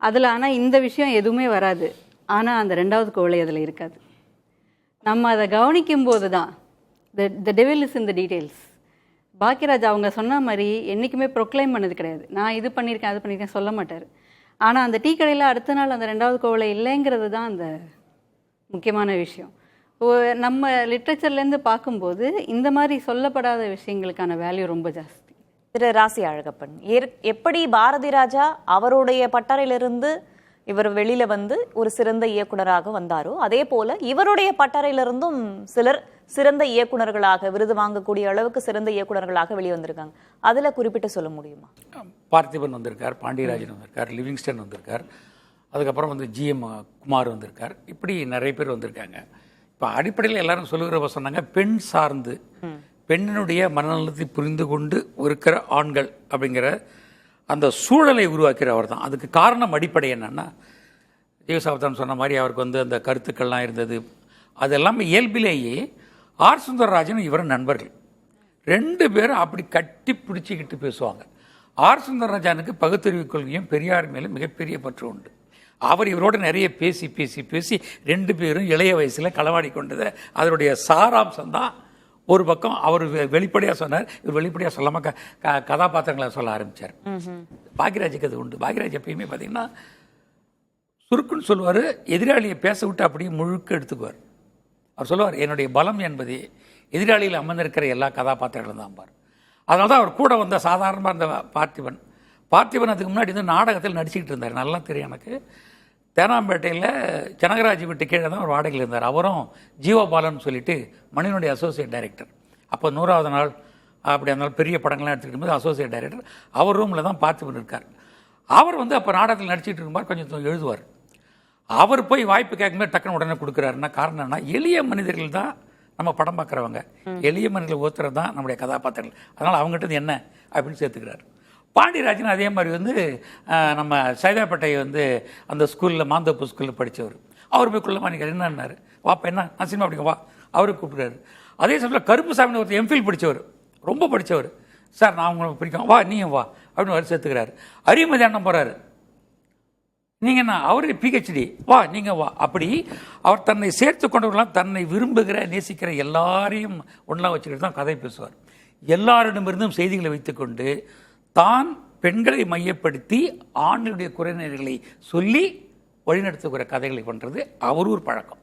அதில் ஆனால் இந்த விஷயம் எதுவுமே வராது. ஆனால் அந்த 2வது கோவலை அதில் இருக்காது. நம்ம அதை கவனிக்கும் போது தான் த devil is in the details. Bhagyaraj அவங்க சொன்ன மாதிரி என்றைக்குமே ப்ரொக்ளைம் பண்ணது கிடையாது. நான் இது பண்ணியிருக்கேன் அது பண்ணியிருக்கேன் சொல்ல மாட்டார். ஆனால் அந்த டீ கடையில் அடுத்த நாள் அந்த 2வது கோவலை இல்லைங்கிறது தான் அந்த முக்கியமான விஷயம். நம்ம லிட்ரேச்சர்லேருந்து பார்க்கும்போது இந்த மாதிரி சொல்லப்படாத விஷயங்களுக்கான வேல்யூ ரொம்ப ஜாஸ்தி. திரு ராசி அழகப்பன், எப்படி பாரதி ராஜா அவருடைய பட்டறையிலிருந்து இவர் வெளியில வந்து ஒரு சிறந்த இயக்குனராக வந்தாரோ, அதே போல இவருடைய பட்டறையிலிருந்தும் சிலர் சிறந்த இயக்குனர்களாக, விருது வாங்கக்கூடிய அளவுக்கு சிறந்த இயக்குனர்களாக வெளியே வந்திருக்காங்க. அதுல குறிப்பிட்டு சொல்ல முடியுமா? பார்த்திபன் வந்திருக்கார், பாண்டியராஜன் வந்திருக்கார், லிவிங்ஸ்டன் வந்திருக்கார், அதுக்கப்புறம் வந்து ஜிஎம் குமார் வந்திருக்கார். இப்படி நிறைய பேர் வந்திருக்காங்க. இப்போ அடிப்படையில் எல்லாரும் சொல்லுகிறப்ப சொன்னாங்க, பெண் சார்ந்து பெண்ணினுடைய மனநலத்தை புரிந்து கொண்டு இருக்கிற ஆண்கள் அப்படிங்கிற அந்த சூழலை உருவாக்கிறவர் தான். அதுக்கு காரணம் அடிப்படை என்னன்னா, ஜீவசாப்தான் சொன்ன மாதிரி அவருக்கு வந்து அந்த கருத்துக்கள்லாம் இருந்தது. அது எல்லாமே இயல்பிலேயே ஆர் சுந்தரராஜன் இவரும் நண்பர்கள் 2 பேரும் அப்படி கட்டி பிடிச்சிக்கிட்டு பேசுவாங்க. ஆர் சுந்தரராஜனுக்கு பகுத்தறிவு கொள்கையும் பெரியார் மேலும் மிகப்பெரிய பற்று உண்டு. அவர் இவரோட நிறைய பேசி பேசி பேசி 2 பேரும் இளைய வயசில் களவாடி கொண்டது. அதனுடைய சாராம்சம் தான் ஒரு பக்கம் அவர் வெளிப்படையாக சொன்னார், இவர் வெளிப்படையாக சொல்லாமல் கதாபாத்திரங்களை சொல்ல ஆரம்பித்தார். பாக்யராஜுக்கு அது உண்டு. பாக்யராஜ் எப்பயுமே பார்த்தீங்கன்னா சுருக்குன்னு சொல்லுவார், எதிராளியை பேச விட்டு அப்படியே முழுக்க எடுத்துக்குவார். அவர் சொல்லுவார், என்னுடைய பலம் என்பது எதிராளியில் அமர்ந்திருக்கிற எல்லா கதாபாத்திரங்களும் தான் பார். அதனால தான் அவர் கூட வந்த சாதாரணமாக இருந்த பார்த்திபன் அதுக்கு முன்னாடி வந்து நாடகத்தில் நடிச்சுக்கிட்டு இருந்தார். நல்லா தெரியும் எனக்கு. தேனாம்பேட்டையில் ஜனகராஜ் வீட்டு கீழே தான் ஒரு வாடகையில் இருந்தார். அவரும் ஜீவபாலன் சொல்லிட்டு மணியனுடைய அசோசியேட் டைரக்டர். அப்போ 100வது நாள் அப்படி அந்த பெரிய படங்கள்லாம் எடுத்துக்கிட்டு போது அசோசியேட் டைரக்டர் அவர் ரூமில் தான் பார்த்திபன் இருக்கார். அவர் வந்து அப்போ நாடகத்தில் நடிச்சிட்டு இருக்கும்போது கொஞ்சம் எழுதுவார். அவர் போய் வாய்ப்பு கேட்கும்போது டக்குன்னு உடனே கொடுக்குறாருன்னா காரணம் என்ன, எளிய மனிதர்கள் தான் நம்ம படம் பார்க்குறவங்க, எளிய மனிதர்கள் ஒருத்தர் தான் நம்முடைய கதாபாத்திரங்கள், அதனால் அவங்ககிட்ட என்ன அப்படின்னு சேர்த்துக்கிறார். பாண்டியராஜன் அதே மாதிரி வந்து நம்ம சைதாப்பேட்டை வந்து அந்த ஸ்கூலில் மாந்தோப்பு ஸ்கூலில் படித்தவர். அவர் போய் குள்ளமா நிற்கிறார், என்னன்னாரு, வாப்பா என்ன நான் சினிமா படிக்க வா, அவருக்கு கூப்பிட்றாரு. அதே சமயத்தில் கருப்புசாமி ஒருத்தர் எம்ஃபில் படித்தவர், ரொம்ப படித்தவர். சார் நான் உங்களை பிடிக்கும், வா நீயும் வா அப்படின்னு அவர் சேர்த்துக்கிறாரு. அரியமதி அண்ணன் போகிறாரு, நீங்கள் என்ன அவரு பிஹெச்டி, வா நீங்கள் வா. அப்படி அவர் தன்னை சேர்த்து கொண்டவர்களாம் தன்னை விரும்புகிற நேசிக்கிற எல்லாரையும் ஒன்றா வச்சுக்கிட்டு தான் கதை பேசுவார். எல்லாரிடமிருந்தும் செய்திகளை வைத்துக்கொண்டு தான் பெண்களை மையப்படுத்தி ஆண்களுடைய குறைநிறைகளை சொல்லி வழிநடத்துகிற கதைகளை பண்ணுறது அவர் ஒரு பழக்கம்.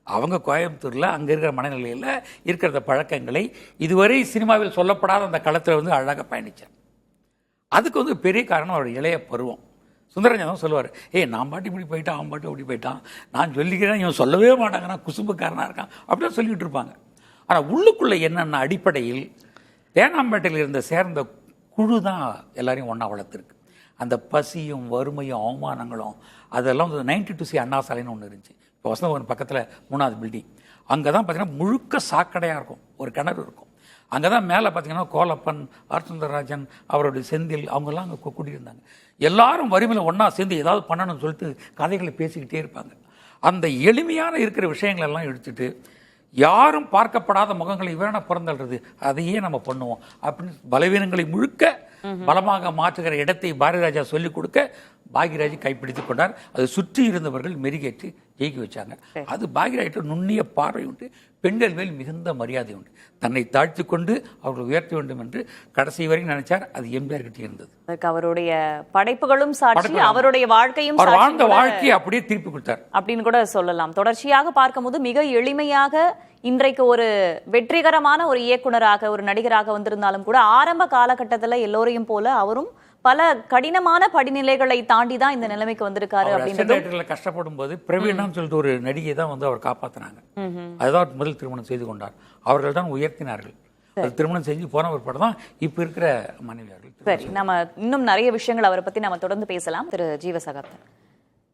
அவங்க கோயம்புத்தூரில் அங்கே இருக்கிற மனநிலையில் இருக்கிற பழக்கங்களை இதுவரை சினிமாவில் சொல்லப்படாத அந்த களத்தில் வந்து அழகாக பயணித்தார். அதுக்கு வந்து பெரிய காரணம் அவருடைய இளைய பருவம். சுந்தரராஜன் தான் சொல்லுவார், நான் பாட்டி இப்படி போயிட்டான், அவன் பாட்டி அப்படி போயிட்டான், நான் சொல்லிக்கிறேன் இவன் சொல்லவே மாட்டாங்கன்னா குசும்புக்காரனாக இருக்கான் அப்படிலாம் சொல்லிகிட்டு இருப்பாங்க. ஆனால் உள்ளுக்குள்ளே என்னென்ன அடிப்படையில் தேனாம்பேட்டையில் இருந்த சேர்ந்த குழு தான் எல்லாரையும் ஒன்றா வளர்த்துருக்கு. அந்த பசியும் வறுமையும் அவமானங்களும் அதெல்லாம் வந்து 92C அண்ணா சாலைன்னு ஒன்று இருந்துச்சு. இப்போ வசந்தபவன் பக்கத்தில் 3வது பில்டிங், அங்கே தான் பார்த்தீங்கன்னா முழுக்க சாக்கடையாக இருக்கும், ஒரு கிணறு இருக்கும். அங்கே தான் மேலே பார்த்தீங்கன்னா கோலப்பன், ஆர் சுந்தரராஜன், அவருடைய செந்தில் அவங்கெல்லாம் அங்கே கூட்டியிருந்தாங்க. எல்லாரும் வறுமையில் ஒன்றா சேர்ந்து ஏதாவது பண்ணணும்னு சொல்லிட்டு கதைகளை பேசிக்கிட்டே இருப்பாங்க. அந்த எளிமையான இருக்கிற விஷயங்களெல்லாம் எடுத்துகிட்டு யாரும் பார்க்கப்படாத முகங்களை இவரான பிறந்தல்றது அதையே நம்ம பண்ணுவோம் அப்படின்னு பலவீனங்களை முழுக்க பலமாக மாற்றுகிற இடத்தை பாரதிராஜா சொல்லிக் கொடுக்க பாக்யராஜ் கைப்பிடித்துக் கொண்டார். அதை சுற்றி இருந்தவர்கள் மெருகேற்றி ஜெயிக்க வச்சாங்க. அது பாக்யராஜ் நுண்ணிய பார்வை உண்டு, பெண்கள் மேல் மிகுந்த மரியாதை உண்டு. தன்னை தாழ்த்தி கொண்டு அவர்கள் உயர்த்த வேண்டும் என்று கடைசி வரைக்கும் நினைச்சார். அது எம்ஜிஆர் கிட்டே இருந்தது. அவருடைய படைப்புகளும் சாட்சி, அவருடைய வாழ்க்கையும் அவர் வாழ்ந்த வாழ்க்கையை அப்படியே திருப்பி கொடுத்தார் அப்படின்னு கூட சொல்லலாம். தொடர்ச்சியாக பார்க்கும்போது மிக எளிமையாக இன்றைக்கு ஒரு வெற்றிகரமான ஒரு இயக்குனராக ஒரு நடிகராக வந்திருந்தாலும் கூட ஆரம்ப காலகட்டத்தில் எல்லோரையும் போல அவரும் பல கடினமான படிநிலைகளை தாண்டி தான் இந்த நிலைமைக்கு வந்திருக்காரு. அப்படின்னு கஷ்டப்படும் போது பிரவீனான்னு சொல்லிட்டு ஒரு நடிகை தான் வந்து அவர் காப்பாற்றினாங்க. அதுதான் முதல் திருமணம் செய்து கொண்டார். அவர்கள் தான் உயர்த்தினார்கள். திருமணம் செஞ்சு போன ஒரு படம் தான் இப்ப இருக்கிற மனைவியார்கள். சரி, நம்ம இன்னும் நிறைய விஷயங்கள் அவரை பத்தி நம்ம தொடர்ந்து பேசலாம். திரு ஜீவசகாப்தன்,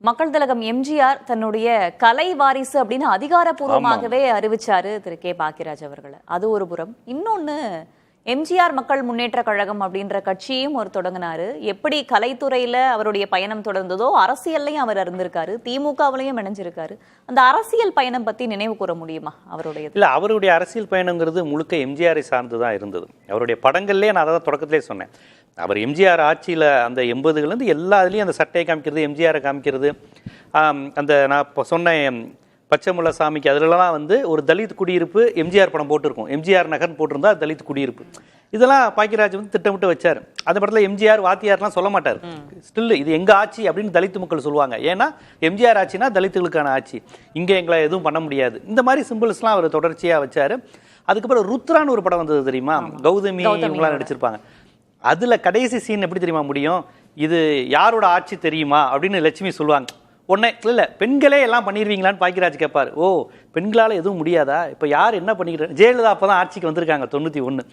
மக்கள் திலகம் எம்ஜிஆர் தன்னுடைய கலை வாரிசு அப்படின்னு அதிகாரப்பூர்வமாகவே அறிவிச்சாரு திரு கே பாக்யராஜ் அவர்களை. அது ஒரு புறம். இன்னொன்னு எம்ஜிஆர் மக்கள் முன்னேற்ற கழகம் அப்படின்ற கட்சியும் அவர் தொடங்கினாரு. எப்படி கலைத்துறையில அவருடைய பயணம் தொடர்ந்ததோ அரசியல்லையும் அவர் இருந்திருக்காரு, திமுகவிலையும் இணைஞ்சிருக்காரு. அந்த அரசியல் பயணம் பத்தி நினைவு கூற முடியுமா அவருடைய? இல்லை, அவருடைய அரசியல் பயணங்கிறது முழுக்க எம்ஜிஆரை சார்ந்து தான் இருந்தது. அவருடைய படங்கள்லேயே நான் அதை தொடக்கத்திலே சொன்னேன். அவர் எம்ஜிஆர் ஆட்சியில் அந்த 80கள்லேருந்து எல்லா இதுலேயும் அந்த சட்டையை காமிக்கிறது, எம்ஜிஆரை காமிக்கிறது, அந்த நான் இப்போ சொன்னேன் பச்சைமுல்ல சாமிக்கு அதிலலாம் வந்து ஒரு தலித் குடியிருப்பு எம்ஜிஆர் படம் போட்டிருக்கும், எம்ஜிஆர் நகர்னு போட்டிருந்தா தலித் குடியிருப்பு. இதெல்லாம் பாக்கியராஜ் வந்து திட்டமிட்டு வச்சார். அந்த படத்தில் எம்ஜிஆர் வாத்தியார்லாம் சொல்ல மாட்டார். ஸ்டில் இது எங்கள் ஆட்சி அப்படின்னு தலித்து மக்கள் சொல்லுவாங்க. ஏன்னா எம்ஜிஆர் ஆட்சினா தலித்துகளுக்கான ஆட்சி, இங்கே எங்களை எதுவும் பண்ண முடியாது. இந்த மாதிரி சிம்பிள்ஸ்லாம் அவர் தொடர்ச்சியாக வச்சார். அதுக்கப்புறம் ருத்ரான்னு ஒரு படம் வந்தது தெரியுமா, கௌதமி இவங்களாம் நடிச்சிருப்பாங்க. அதில் கடைசி சீன் எப்படி தெரியுமா முடியும், இது யாரோட ஆட்சி தெரியுமா அப்படின்னு லட்சுமி சொல்லுவாங்க. உடனே இல்லை பெண்களே எல்லாம் பண்ணிடுவீங்களான்னு பாக்கியராஜ் கேட்பார். ஓ, பெண்களால் எதுவும் முடியாதா, இப்போ யார் என்ன பண்ணிக்கிறேன், ஜெயலலிதா அப்போ தான் ஆட்சிக்கு வந்திருக்காங்க 91.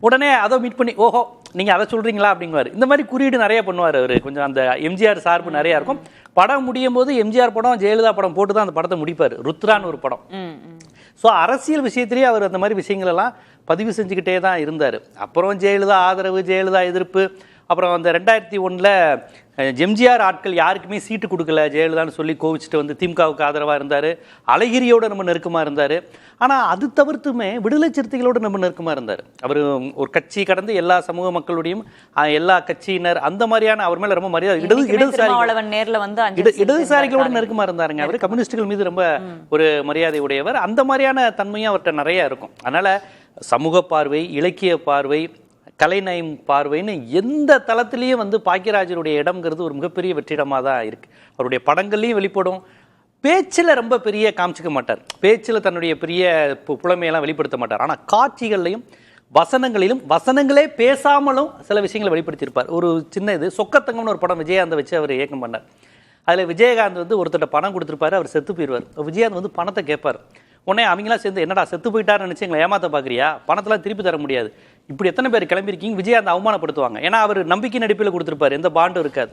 உடனே அதை மீட் பண்ணி ஓஹோ நீங்கள் அதை சொல்கிறீங்களா அப்படிங்குவார். இந்த மாதிரி குறியீடு நிறைய பண்ணுவார் அவர். கொஞ்சம் அந்த எம்ஜிஆர் சார்பு நிறையா இருக்கும். படம் முடியும் போது எம்ஜிஆர் படம் ஜெயலலிதா படம் போட்டு தான் அந்த படத்தை முடிப்பார். ருத்ரான்னு ஒரு படம். ஸோ அரசியல் விஷயத்திலேயே அவர் அந்த மாதிரி விஷயங்களெல்லாம் பதிவு செஞ்சுக்கிட்டே தான் இருந்தார். அப்புறம் ஜெயலலிதா ஆதரவு, ஜெயலலிதா எதிர்ப்பு. அப்புறம் அந்த 2001 எம்ஜிஆர் ஆட்கள் யாருக்குமே சீட்டு கொடுக்கல ஜெயலலிதான்னு சொல்லி கோவிச்சுட்டு வந்து திமுகவுக்கு ஆதரவாக இருந்தார். அழகிரியோடு நம்ம நெருக்கமாக இருந்தார். ஆனால் அது தவிர்த்துமே விடுதலை சிறுத்தைகளோடு நம்ம நெருக்கமாக இருந்தார். அவர் ஒரு கட்சி கடந்து எல்லா சமூக மக்களுடையும் எல்லா கட்சியினர் அந்த மாதிரியான அவர் மேலே ரொம்ப மரியாதை, இடதுசாரிகளோடு நெருக்கமாக இருந்தாருங்க. அவர் கம்யூனிஸ்டுகள் மீது ரொம்ப ஒரு மரியாதை உடையவர். அந்த மாதிரியான தன்மையும் அவர்கிட்ட நிறைய இருக்கும். அதனால் சமூக பார்வை, இலக்கிய பார்வை, கலைநயம் பார்வைன்னு எந்த தளத்திலையும் வந்து பாக்கியராஜருடைய இடம்ங்கிறது ஒரு மிகப்பெரிய வெற்றிடமாக தான் இருக்குது. அவருடைய படங்கள்லையும் வெளிப்படும். பேச்சில் ரொம்ப பெரிய காமிச்சிக்க மாட்டார், பேச்சில் தன்னுடைய பெரிய புலமையெல்லாம் வெளிப்படுத்த மாட்டார். ஆனால் காட்சிகள்லையும் வசனங்களிலும் வசனங்களே பேசாமலும் சில விஷயங்களை வெளிப்படுத்தியிருப்பார். ஒரு சின்ன இது சொக்கத்தங்கம்னு ஒரு படம் விஜயகாந்தை வச்சு அவர் இயக்கம் பண்ணார். அதில் விஜயகாந்த் வந்து ஒருத்தட்ட பணம் கொடுத்துருப்பாரு, அவர் செத்து போயிடுவார். விஜயகாந்த் வந்து பணத்தை கேட்பார். உடனே அவங்களாம் சேர்ந்து என்னடா செத்து போயிட்டாருன்னு நினச்சி எங்களை ஏமாற்ற பார்க்குறியா, பணத்தெல்லாம் திருப்பி தர முடியாது, இப்படி எத்தனை பேர் கிளம்பியிருக்கீங்க, விஜயகாந்த் அவமானப்படுத்துவாங்க. ஏன்னா அவர் நம்பிக்கை நடிப்பில் கொடுத்துருப்பார், எந்த பாண்டும் இருக்காது.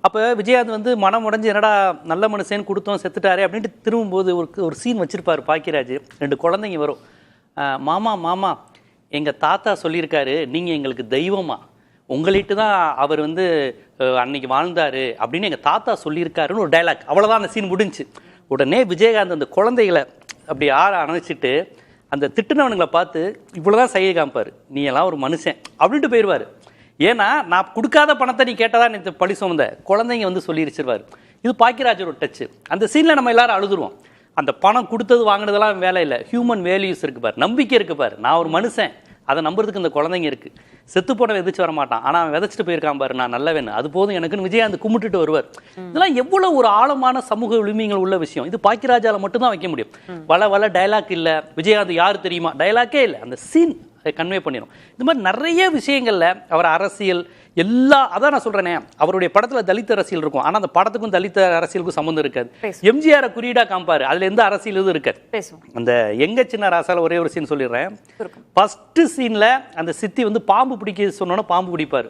அப்போ விஜயகாந்த் வந்து மனம் உடஞ்சி என்னடா நல்ல மனுஷன் கொடுத்தோம் செத்துட்டாரே அப்படின்ட்டு திரும்பும்போது ஒரு சீன் வச்சுருப்பார் பாக்கியராஜ். 2 குழந்தைங்க வரும். மாமா மாமா எங்கள் தாத்தா சொல்லியிருக்காரு நீங்கள் எங்களுக்கு தெய்வமா, உங்கள்கிட்ட தான் அவர் வந்து அன்னைக்கு வாழ்ந்தார் அப்படின்னு எங்கள் தாத்தா சொல்லியிருக்காருன்னு ஒரு டைலாக். அவ்வளோதான், அந்த சீன் முடிஞ்சு. உடனே விஜயகாந்த் அந்த குழந்தைகளை அப்படி அணைச்சிட்டு அந்த திட்டுனவனுங்களை பார்த்து இவ்வளோதான் செய்ய காமிப்பார், நீ எல்லாம் ஒரு மனுஷன் அப்படின்ட்டு போயிடுவார். ஏன்னா நான் கொடுக்காத பணத்தை நீ கேட்டதான் நீ பழி சுமந்த குழந்தைங்க வந்து சொல்லிடுச்சிருவார். இது பாக்கியராஜரோட டச்சு. அந்த சீனில் நம்ம எல்லாரும் அழுதுருவோம். அந்த பணம் கொடுத்தது வாங்கினதெல்லாம் வேலை இல்லை, ஹியூமன் வேல்யூஸ் இருக்கு பார், நம்பிக்கை இருக்கு பார், நான் ஒரு மனுஷன் அதை நம்புறதுக்கு இந்த குழந்தைங்க இருக்கு. செத்து போன விதைச்சு வர மாட்டான், ஆனால் அவன் விதைச்சிட்டு போயிருக்கான் பாரு, நான் நல்லவேன்னு, அது போதும் எனக்குன்னு விஜயகாந்த் கும்பிட்டுட்டு வருவார். இதெல்லாம் எவ்வளோ ஒரு ஆழமான சமூக விளிம்புகள் உள்ள விஷயம். இது பாக்கியராஜால மட்டும்தான் வைக்க முடியும். வள டைலாக் இல்லை, விஜயகாந்த் யாரு தெரியுமா டைலாக்கே இல்லை, அந்த சீன் கன்வே பண்ணிடும். இந்த மாதிரி நிறைய விஷயங்கள்ல அவர் அரசியல் அதான் நான் சொல்றேனே, அவருடைய படத்துல தலித் அரசியல் இருக்கும், ஆனா அந்த படத்துக்கும் தலித் அரசியலுக்கும் சம்பந்தம் இருக்காது. எம்ஜிஆர் குறியீடா காம்பாரு, அதுல எந்த அரசியல் இதுவும் இருக்காது. அந்த எங்க சின்ன ராசால ஒரே ஒரு சீன் சொல்லிடுறேன். ஃபர்ஸ்ட் சீன்ல அந்த சித்தி வந்து பாம்பு பிடிக்க சொன்னோன்னா பாம்பு பிடிப்பாரு.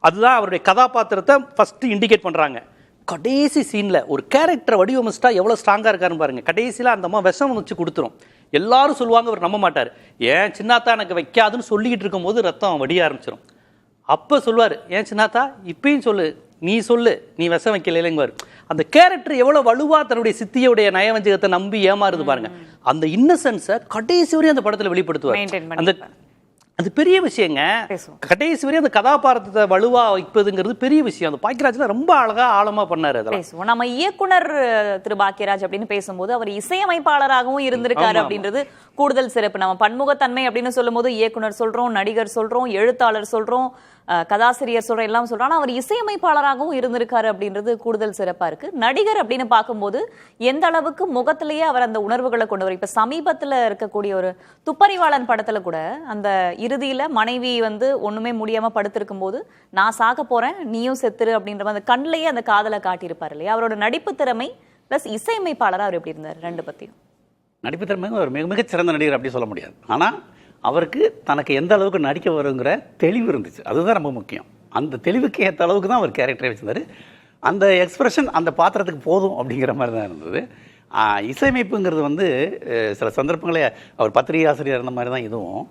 அதுதான் அவருடைய கதாபாத்திரத்தை ஃபர்ஸ்ட் இண்டிகேட் பண்றாங்க. கடைசி சீன்ல ஒரு கேரக்டரை வடிவமைச்சிட்டா எவ்வளவு ஸ்ட்ராங்கா இருக்காருன்னு பாருங்க. கடைசியில அந்த அம்மா விஷம் வச்சு கொடுத்துரும். எல்லாரும் சொல்லுவாங்க, அவர் நம்ப மாட்டார். ஏன் சின்னாத்தா எனக்கு வைக்காதுன்னு சொல்லிக்கிட்டு இருக்கும் போது ரத்தம் வடிய ஆரம்பிச்சிடும். அப்போ சொல்லுவார், ஏன் சின்னாத்தா இப்பயும் சொல்லு, நீ சொல்லு, நீ விஷம் வைக்கலைங்குவார். அந்த கேரக்டர் எவ்வளோ வலுவா தன்னுடைய சித்தியோடைய நயவஞ்சகத்தை நம்பி ஏமாறுது பாருங்க. அந்த இன்னசென்ஸை கடைசி வரையும் அந்த படத்தில் வெளிப்படுத்துவார். அந்த அது பெரிய விஷயங்க. கடைசி வரையும் அந்த கதாபாத்திரத்தை வலுவா வைப்பதுங்கிறது பெரிய விஷயம். அந்த பாக்கியராஜ் ரொம்ப அழகா ஆழமா பண்ணாரு. அதெல்லாம் நம்ம இயக்குனர் திரு பாக்கியராஜ் அப்படின்னு பேசும்போது அவர் இசையமைப்பாளராகவும் இருந்திருக்காரு அப்படின்றது கூடுதல் சிறப்பு. நம்ம பன்முகத்தன்மை அப்படின்னு சொல்லும் போது இயக்குனர் சொல்றோம், நடிகர் சொல்றோம், எழுத்தாளர் சொல்றோம், கதாசிரியர் சொல்றோம், எல்லாம் சொல்றோம். ஆனா அவர் இசையமைப்பாளராகவும் இருந்திருக்காரு அப்படின்றது கூடுதல் சிறப்பா இருக்கு. நடிகர் அப்படின்னு பார்க்கும்போது எந்த அளவுக்கு முகத்திலேயே அவர் அந்த உணர்வுகளை கொண்டு வரும். இப்ப சமீபத்துல இருக்கக்கூடிய ஒரு துப்பறிவாளன் படத்துல கூட அந்த இறுதியில மனைவி வந்து ஒண்ணுமே முடியாம படுத்திருக்கும் போது நான் சாக போறேன் நீயும் செத்துரு அப்படின்ற அந்த கண்ணிலேயே அந்த காதலை காட்டியிருப்பாரு இல்லையா. அவரோட நடிப்பு திறமை பிளஸ் இசையமைப்பாளராக அவர் எப்படி இருந்தார்? ரெண்டு பத்தியும். நடிப்பு திறமை ஒரு மிகச் சிறந்த நடிகர் அப்படி சொல்ல முடியாது. ஆனால் அவருக்கு தனக்கு எந்த அளவுக்கு நடிக்க வருங்கிற தெளிவு இருந்துச்சு, அதுதான் ரொம்ப முக்கியம். அந்த தெளிவுக்கு ஏற்ற அளவுக்கு தான் அவர் கேரக்டரை வச்சிருந்தார். அந்த எக்ஸ்பிரஷன் அந்த பாத்திரத்துக்கு போதும் அப்படிங்கிற மாதிரி தான் இருந்தது. இசையமைப்புங்கிறது வந்து சில சந்தர்ப்பங்களே அவர் பத்திரிகை ஆசிரியர் இருந்த மாதிரி தான் இதுவும்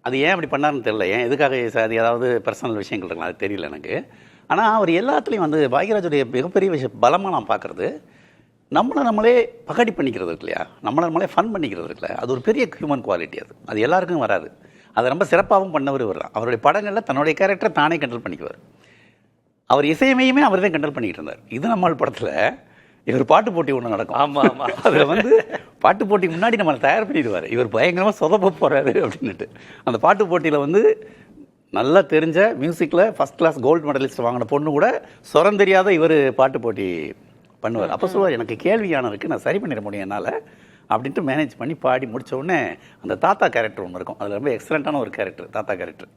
அது ஏன் அப்படி பண்ணாருன்னு தெரியல, ஏன் எதுக்காக அது ஏதாவது பர்சனல் விஷயங்கள் இருக்கலாம், அது தெரியல எனக்கு. ஆனால் அவர் எல்லாத்துலேயும் வந்து பாக்யராஜுடைய மிகப்பெரிய விஷயம் பலமாக நான் பார்க்குறது, நம்மளே பகடி பண்ணிக்கிறது இருக்கு இல்லையா, நம்மளே ஃபன் பண்ணிக்கிறது இருக்குல்ல, அது ஒரு பெரிய ஹியூமன் குவாலிட்டி. அது எல்லாருக்கும் வராது. அதை ரொம்ப சிறப்பாகவும் பண்ணவர் இவர் தான். அவருடைய படங்களில் தன்னுடைய கேரக்டரை தானே கண்ட்ரோல் பண்ணிக்குவார். அவர் இசையமையுமே அவர் தான் கண்ட்ரோல் பண்ணிக்கிட்டு இருந்தார். இது நம்மால் படத்தில் இவர் பாட்டு போட்டி ஒன்று நடக்கும். ஆமாம். அதில் வந்து பாட்டு போட்டிக்கு முன்னாடி நம்மளை தயார் பண்ணிடுவார். இவர் பயங்கரமாக சொதப்ப போகிறாரு அப்படின்ட்டு. அந்த பாட்டு போட்டியில் வந்து நல்லா தெரிஞ்ச மியூசிக்கில் ஃபஸ்ட் கிளாஸ் கோல்டு மெடலிஸ்ட் வாங்கின பொண்ணு கூட சொரம் தெரியாத இவர் பாட்டு போட்டி பண்ணுவார். அப்போ சொல்லுவார், எனக்கு கேள்வியான இருக்குது, நான் சரி பண்ணிட முடியும் என்னால் அப்படின்ட்டு மேனேஜ் பண்ணி பாடி முடித்த உடனே அந்த தாத்தா கேரக்டர் ஒன்று இருக்கும். அதில் ரொம்ப எக்ஸலண்ட்டான ஒரு கேரக்டர் தாத்தா கேரக்டர்.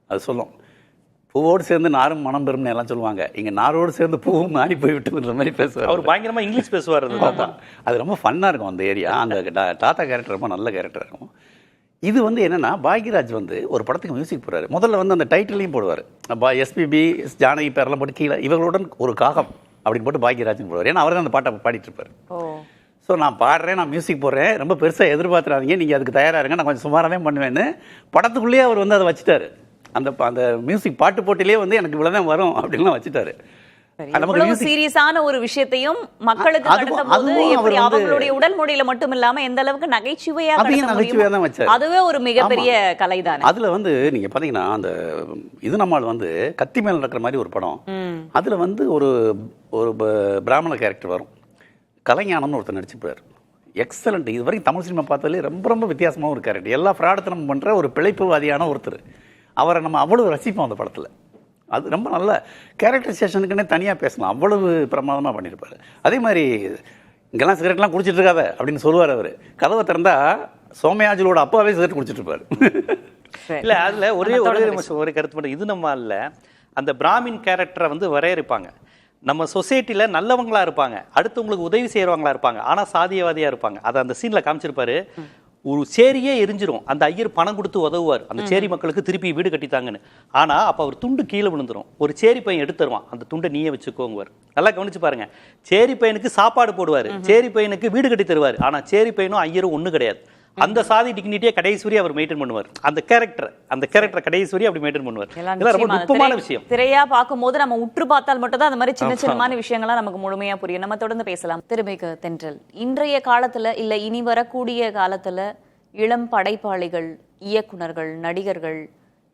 அது சொல்லும், பூவோடு சேர்ந்து நாரும் மனம் பெறும்னு எல்லாம் சொல்லுவாங்க, இங்கே நாரோடு சேர்ந்து பூவும் மாறி போய் விட்டுன்ற மாதிரி பேசுவார். அவர் பயங்கரமாக இங்கிலீஷ் பேசுவார். அது ரொம்ப ஃபன்னாக இருக்கும் அந்த ஏரியா. அந்த தாத்தா கேரக்டர் ரொம்ப நல்ல கேரக்டர் இருக்கும். இது வந்து என்னென்னா, பாக்யராஜ் வந்து ஒரு படத்துக்கு மியூசிக் போடுறாரு. முதல்ல வந்து அந்த டைட்டிலையும் போடுவார், எஸ்பிபி ஜானகி பேரெல்லாம் போட்டு கீழே இவர்களுடன் ஒரு காகம் அப்படின்னு போட்டு பாக்யராஜ்னு போடுவார். ஏன்னா அவர் தான் அந்த பாட்டை பாடிட்டு இருப்பார். ஸோ நான் பாடுறேன், நான் மியூசிக் போடுறேன், ரொம்ப பெருசாக எதிர்பார்த்துறாதீங்க, நீங்கள் அதுக்கு தயாராக இருங்க, நான் கொஞ்சம் சுமாராக தான் பண்ணுவேன்னு படத்துக்குள்ளேயே அவர் வந்து அதை வச்சுட்டாரு. அந்த மியூசிக் பாட்டு போட்டிலே வந்து எனக்கு இவ்வளவுதான் வரும் அப்படின்லாம் வச்சுட்டாரு. சீரியஸான ஒரு விஷயத்தையும் மக்களுக்கு கடத்தும்போது எப்படி அவங்களுடைய உடல் மொழியில மட்டும் இல்லாம எந்த அளவுக்கு நகைச்சுவையா தான் வச்சாரு. அதுவே ஒரு மிகப்பெரிய கலைதான். அதுல வந்து நீங்க பாத்தீங்கன்னா அந்த இது நம்மால் வந்து கத்தி மேல நடக்கிற மாதிரி ஒரு படம். அதுல வந்து ஒரு பிராமண கேரக்டர் வரும், கலைஞானம்னு ஒருத்தர் நடிச்சுப்பார். எக்ஸலண்ட். இது வரைக்கும் தமிழ் சினிமா பார்த்தாலே ரொம்ப ரொம்ப வித்தியாசமாக ஒரு கேரக்டர். எல்லா ஃப்ராடத்தனம் பண்ற ஒரு பிழைப்புவாதியான ஒருத்தர். அவரை நம்ம அவ்வளவு ரசிப்போம் அந்த படத்தில். அது ரொம்ப நல்ல கேரக்டரைசேஷனுக்குன்னே தனியாக பேசலாம், அவ்வளவு பிரமாதமாக பண்ணியிருப்பார். அதே மாதிரி இங்கெல்லாம் சிகரெட்லாம் குடிச்சிட்டு இருக்காத அப்படின்னு சொல்லுவார் அவர். கதவை திறந்தா சோமயாஜிலோட அப்பாவே சிகரெட் குடிச்சிட்டு இருப்பார். இல்லை, அதில் ஒரு கருத்து மட்டும், இது நம்ம இல்லை, அந்த பிராமின் கேரக்டரை வந்து வரையறுப்பாங்க. நம்ம சொசைட்டியில் நல்லவங்களாக இருப்பாங்க, அடுத்தவங்களுக்கு உதவி செய்கிறவங்களா இருப்பாங்க, ஆனால் சாதியவாதியாக இருப்பாங்க. அதை அந்த சீனில் காமிச்சிருப்பாரு. ஒரு சேரியே எரிஞ்சிரும், அந்த ஐயர் பணம் கொடுத்து உதவுவார் அந்த சேரி மக்களுக்கு திருப்பி வீடு கட்டித்தாங்கன்னு. ஆனால் அப்போ அவர் துண்டு கீழே விழுந்துரும், ஒரு சேரி பையன் எடுத்துருவான், அந்த துண்டை நீயே வச்சுக்கோங்குவார். நல்லா கவனிச்சு பாருங்க, சேரி பையனுக்கு சாப்பாடு போடுவார், சேரி பையனுக்கு வீடு கட்டி தருவார், ஆனால் சேரி பையனும் ஐயரும் ஒன்றும் கிடையாது. அந்த சாதி டிக்னிட்டியை கடைசி அவர் மெயின்டைன் பண்ணுவார். அந்த கேரக்டர் கடைசி அப்படி மெயின்டைன் பண்ணுவார். இதெல்லாம் ரொம்ப நுட்பமான விஷயம். திரையா பார்க்கும்போது நம்ம உற்று பார்த்தால் மட்டும் தான் அந்த மாதிரி சின்னமான விஷயங்கள்லாம் நமக்கு முழுமையா புரியும். நம்ம தொடர்ந்து பேசலாம். திருமிகு தென்றல், இன்றைய காலத்துல இல்ல இனி வரக்கூடிய காலத்துல இளம் படைப்பாளிகள், இயக்குனர்கள், நடிகர்கள்,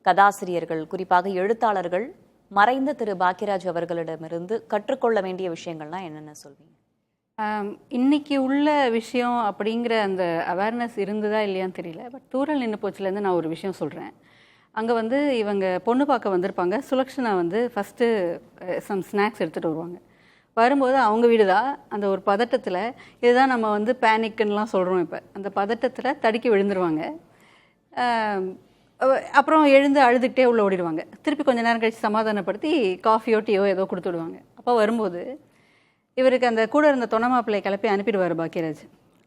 கதாசிரியர்கள், குறிப்பாக எழுத்தாளர்கள் மறைந்த திரு பாக்யராஜ் அவர்களிடமிருந்து கற்றுக்கொள்ள வேண்டிய விஷயங்கள்லாம் என்னென்ன சொல்வீங்க? இன்னைக்கு உள்ள விஷயம் அப்படிங்கிற அந்த அவேர்னஸ் இருந்ததா இல்லையான்னு தெரியல. பட் தூரல் நின்று போச்சுலேருந்து நான் ஒரு விஷயம் சொல்கிறேன். அங்கே வந்து இவங்க பொண்ணு பார்க்க வந்திருப்பாங்க. சுலக்ஷனா வந்து ஃபஸ்ட்டு சம் ஸ்நாக்ஸ் எடுத்துகிட்டு வருவாங்க. வரும்போது அவங்க வீடு தான். அந்த ஒரு பதட்டத்தில், இதுதான் நம்ம வந்து பேனிக்குன்னெலாம் சொல்கிறோம், இப்போ அந்த பதட்டத்தில் தடுக்கி விழுந்துருவாங்க. அப்புறம் எழுந்து அழுதுகிட்டே உள்ளே ஓடிடுவாங்க. திருப்பி கொஞ்சம் நேரம் கழித்து சமாதானப்படுத்தி காஃபியோ டீயோ ஏதோ கொடுத்து விடுவாங்க. அப்போ வரும்போது இவருக்கு அந்த கூட இருந்த தொண மாப்பிள்ளையை கிளப்பி அனுப்பிடுவார் பாக்யராஜ்.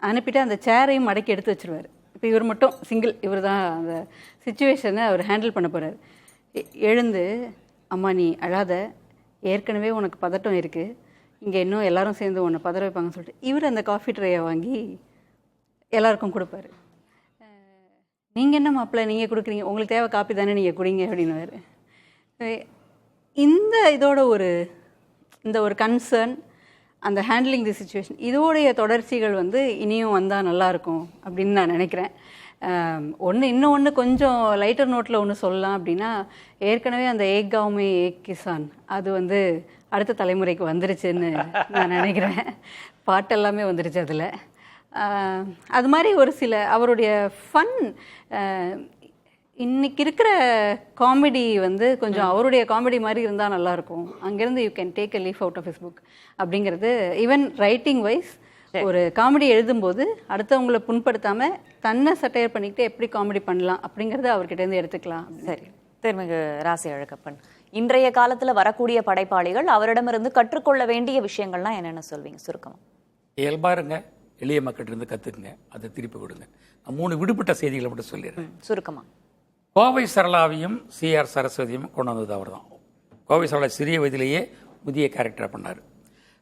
அனுப்பிட்டு அந்த சேரையும் மடக்கி எடுத்து வச்சுருவார். இப்போ இவர் மட்டும் சிங்கிள், இவர் தான் அந்த சிச்சுவேஷனை அவர் ஹேண்டில் பண்ண போகிறார். எழுந்து, அம்மா நீ அழாத, ஏற்கனவே உனக்கு பதட்டம் இருக்குது, இங்கே இன்னும் எல்லாரும் சேர்ந்து உன்னை பதற வைப்பாங்கன்னு சொல்லிட்டு இவர் அந்த காஃபி ட்ரேயை வாங்கி எல்லாருக்கும் கொடுப்பாரு. நீங்கள் என்ன மாப்பிள்ளை நீங்கள் கொடுக்குறீங்க, உங்களுக்கு தேவை காப்பி தானே, நீங்கள் குடிங்க அப்படின்னுவார். இந்த இதோட இந்த ஒரு கன்சர்ன், அந்த ஹேண்ட்லிங் தி சிச்சுவேஷன், இதோடைய தொடர்ச்சிகள் வந்து இனியும் வந்தால் நல்லாயிருக்கும் அப்படின்னு நான் நினைக்கிறேன். இன்னொன்று கொஞ்சம் லைட்டர் நோட்டில் ஒன்று சொல்லலாம் அப்படின்னா, ஏற்கனவே அந்த ஏக் காவ் மே ஏக் கிசான் அது வந்து அடுத்த தலைமுறைக்கு வந்துருச்சுன்னு நான் நினைக்கிறேன். பாட்டெல்லாமே வந்துருச்சு அதில். அது மாதிரி ஒரு சில அவருடைய ஃபன், இன்னைக்கு இருக்கிற காமெடி வந்து கொஞ்சம் அவருடைய காமெடி மாதிரி இருந்தால் நல்லாயிருக்கும். அங்கேருந்து you can take a leaf out of his book அப்படிங்கிறது. ஈவன் ரைட்டிங் வைஸ் ஒரு காமெடி எழுதும்போது அடுத்தவங்களை புண்படுத்தாமல் தன்னை சட்டையர் பண்ணிக்கிட்டு எப்படி காமெடி பண்ணலாம் அப்படிங்கிறத அவர்கிட்டேருந்து எடுத்துக்கலாம். சரி, திருமிகு ராசி அழகப்பன், இன்றைய காலத்தில் வரக்கூடிய படைப்பாளிகள் அவரிடமிருந்து கற்றுக்கொள்ள வேண்டிய விஷயங்கள்லாம் என்னென்ன சொல்வீங்க சுருக்கமாக? இயல்பாக இருங்க, எளிய மக்கள்கிட்ட கற்றுக்குங்க, அதை திருப்பி கொடுங்க. நான் 3 விடுபட்ட செய்திகளை மட்டும் சொல்லிடுறேன் சுருக்கமாக. கோவை சரளாவையும் CR சரஸ்வதியும் கொண்டு வந்தது அவர் தான். கோவை சரளா சிறிய வயதிலேயே புதிய கேரக்டரை பண்ணார்.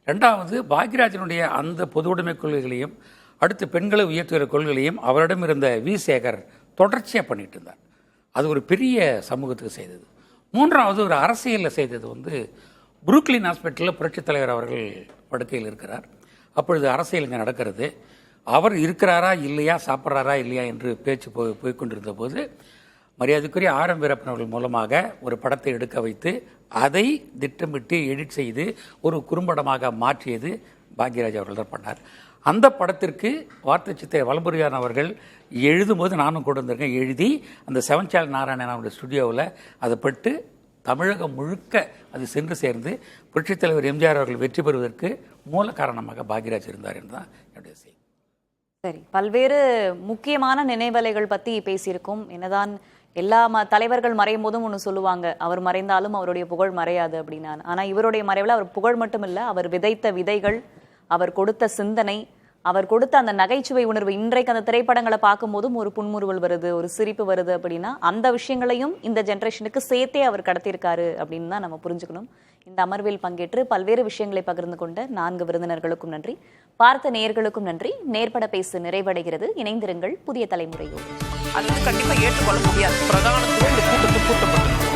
2வது, பாக்யராஜனுடைய அந்த பொது உடைமை கொள்கைகளையும் அடுத்து பெண்களை உயர்த்துகிற கொள்கைகளையும் அவரிடம் இருந்த வி. சேகர் தொடர்ச்சியாக பண்ணிட்டு இருந்தார். அது ஒரு பெரிய சமூகத்துக்கு செய்தது. மூன்றாவது ஒரு அரசியலில் செய்தது வந்து புரூக்லின் ஹாஸ்பிட்டலில் புரட்சித் தலைவர் அவர்கள் படுக்கையில் இருக்கிறார். அப்பொழுது அரசியல் இங்கே நடக்கிறது. அவர் இருக்கிறாரா இல்லையா, சாப்பிட்றாரா இல்லையா என்று பேச்சு போய்கொண்டிருந்த போது மரியாதைக்குரிய ஆர் எம் வீரப்பன் அவர்கள் மூலமாக ஒரு படத்தை எடுக்க வைத்து அதை திட்டமிட்டு எடிட் செய்து ஒரு குறும்படமாக மாற்றியது பாக்யராஜ் அவர்கள் தான் பண்ணார். அந்த படத்திற்கு வார்த்தை சித்திரை வலம்புரியான் அவர்கள் எழுதும்போது நானும் கொண்டு வந்திருக்கேன். எழுதி அந்த செவன்சால் நாராயணன் அவருடைய ஸ்டுடியோவில் அதை பட்டு தமிழகம் முழுக்க அது சென்று சேர்ந்து புரட்சித் தலைவர் எம்ஜிஆர் அவர்கள் வெற்றி பெறுவதற்கு மூல காரணமாக பாக்யராஜ் இருந்தார் என்றுதான் என்னுடைய செய்தி. சரி, பல்வேறு முக்கியமான நினைவலைகள் பற்றி பேசியிருக்கோம். என்னதான் எல்லா தலைவர்கள் மறையும் போதும் ஒன்று சொல்லுவாங்க, அவர் மறைந்தாலும் அவருடைய புகழ் மறையாது அப்படின்னா. ஆனால் இவருடைய மறைவில் அவர் புகழ் மட்டும் இல்லை, அவர் விதைத்த விதைகள், அவர் கொடுத்த சிந்தனை, அவர் கொடுத்த அந்த நகைச்சுவை உணர்வு. இன்றைக்கு அந்த திரைப்படங்களை பார்க்கும்போதும் ஒரு புன்முறுவல் வருது, ஒரு சிரிப்பு வருது அப்படின்னா அந்த விஷயங்களையும் இந்த ஜென்ரேஷனுக்கு சேர்த்தே அவர் கடத்தியிருக்காரு அப்படின்னு தான் நம்ம புரிஞ்சுக்கணும். இந்த அமர்வில் பங்கேற்று பல்வேறு விஷயங்களை பகிர்ந்து கொண்ட 4 விருந்தினர்களுக்கும் நன்றி, பார்த்த நேயர்களுக்கும் நன்றி. நேர்பட பேசு நிறைவடைகிறது. இணைந்திருங்கள் புதிய தலைமுறையோடு. அது வந்து கண்டிப்பா ஏற்றுக்கொள்ள முடியாது. பிரதான கூட்டத்துக்கு கூட்டப்பட்டிருக்கும்.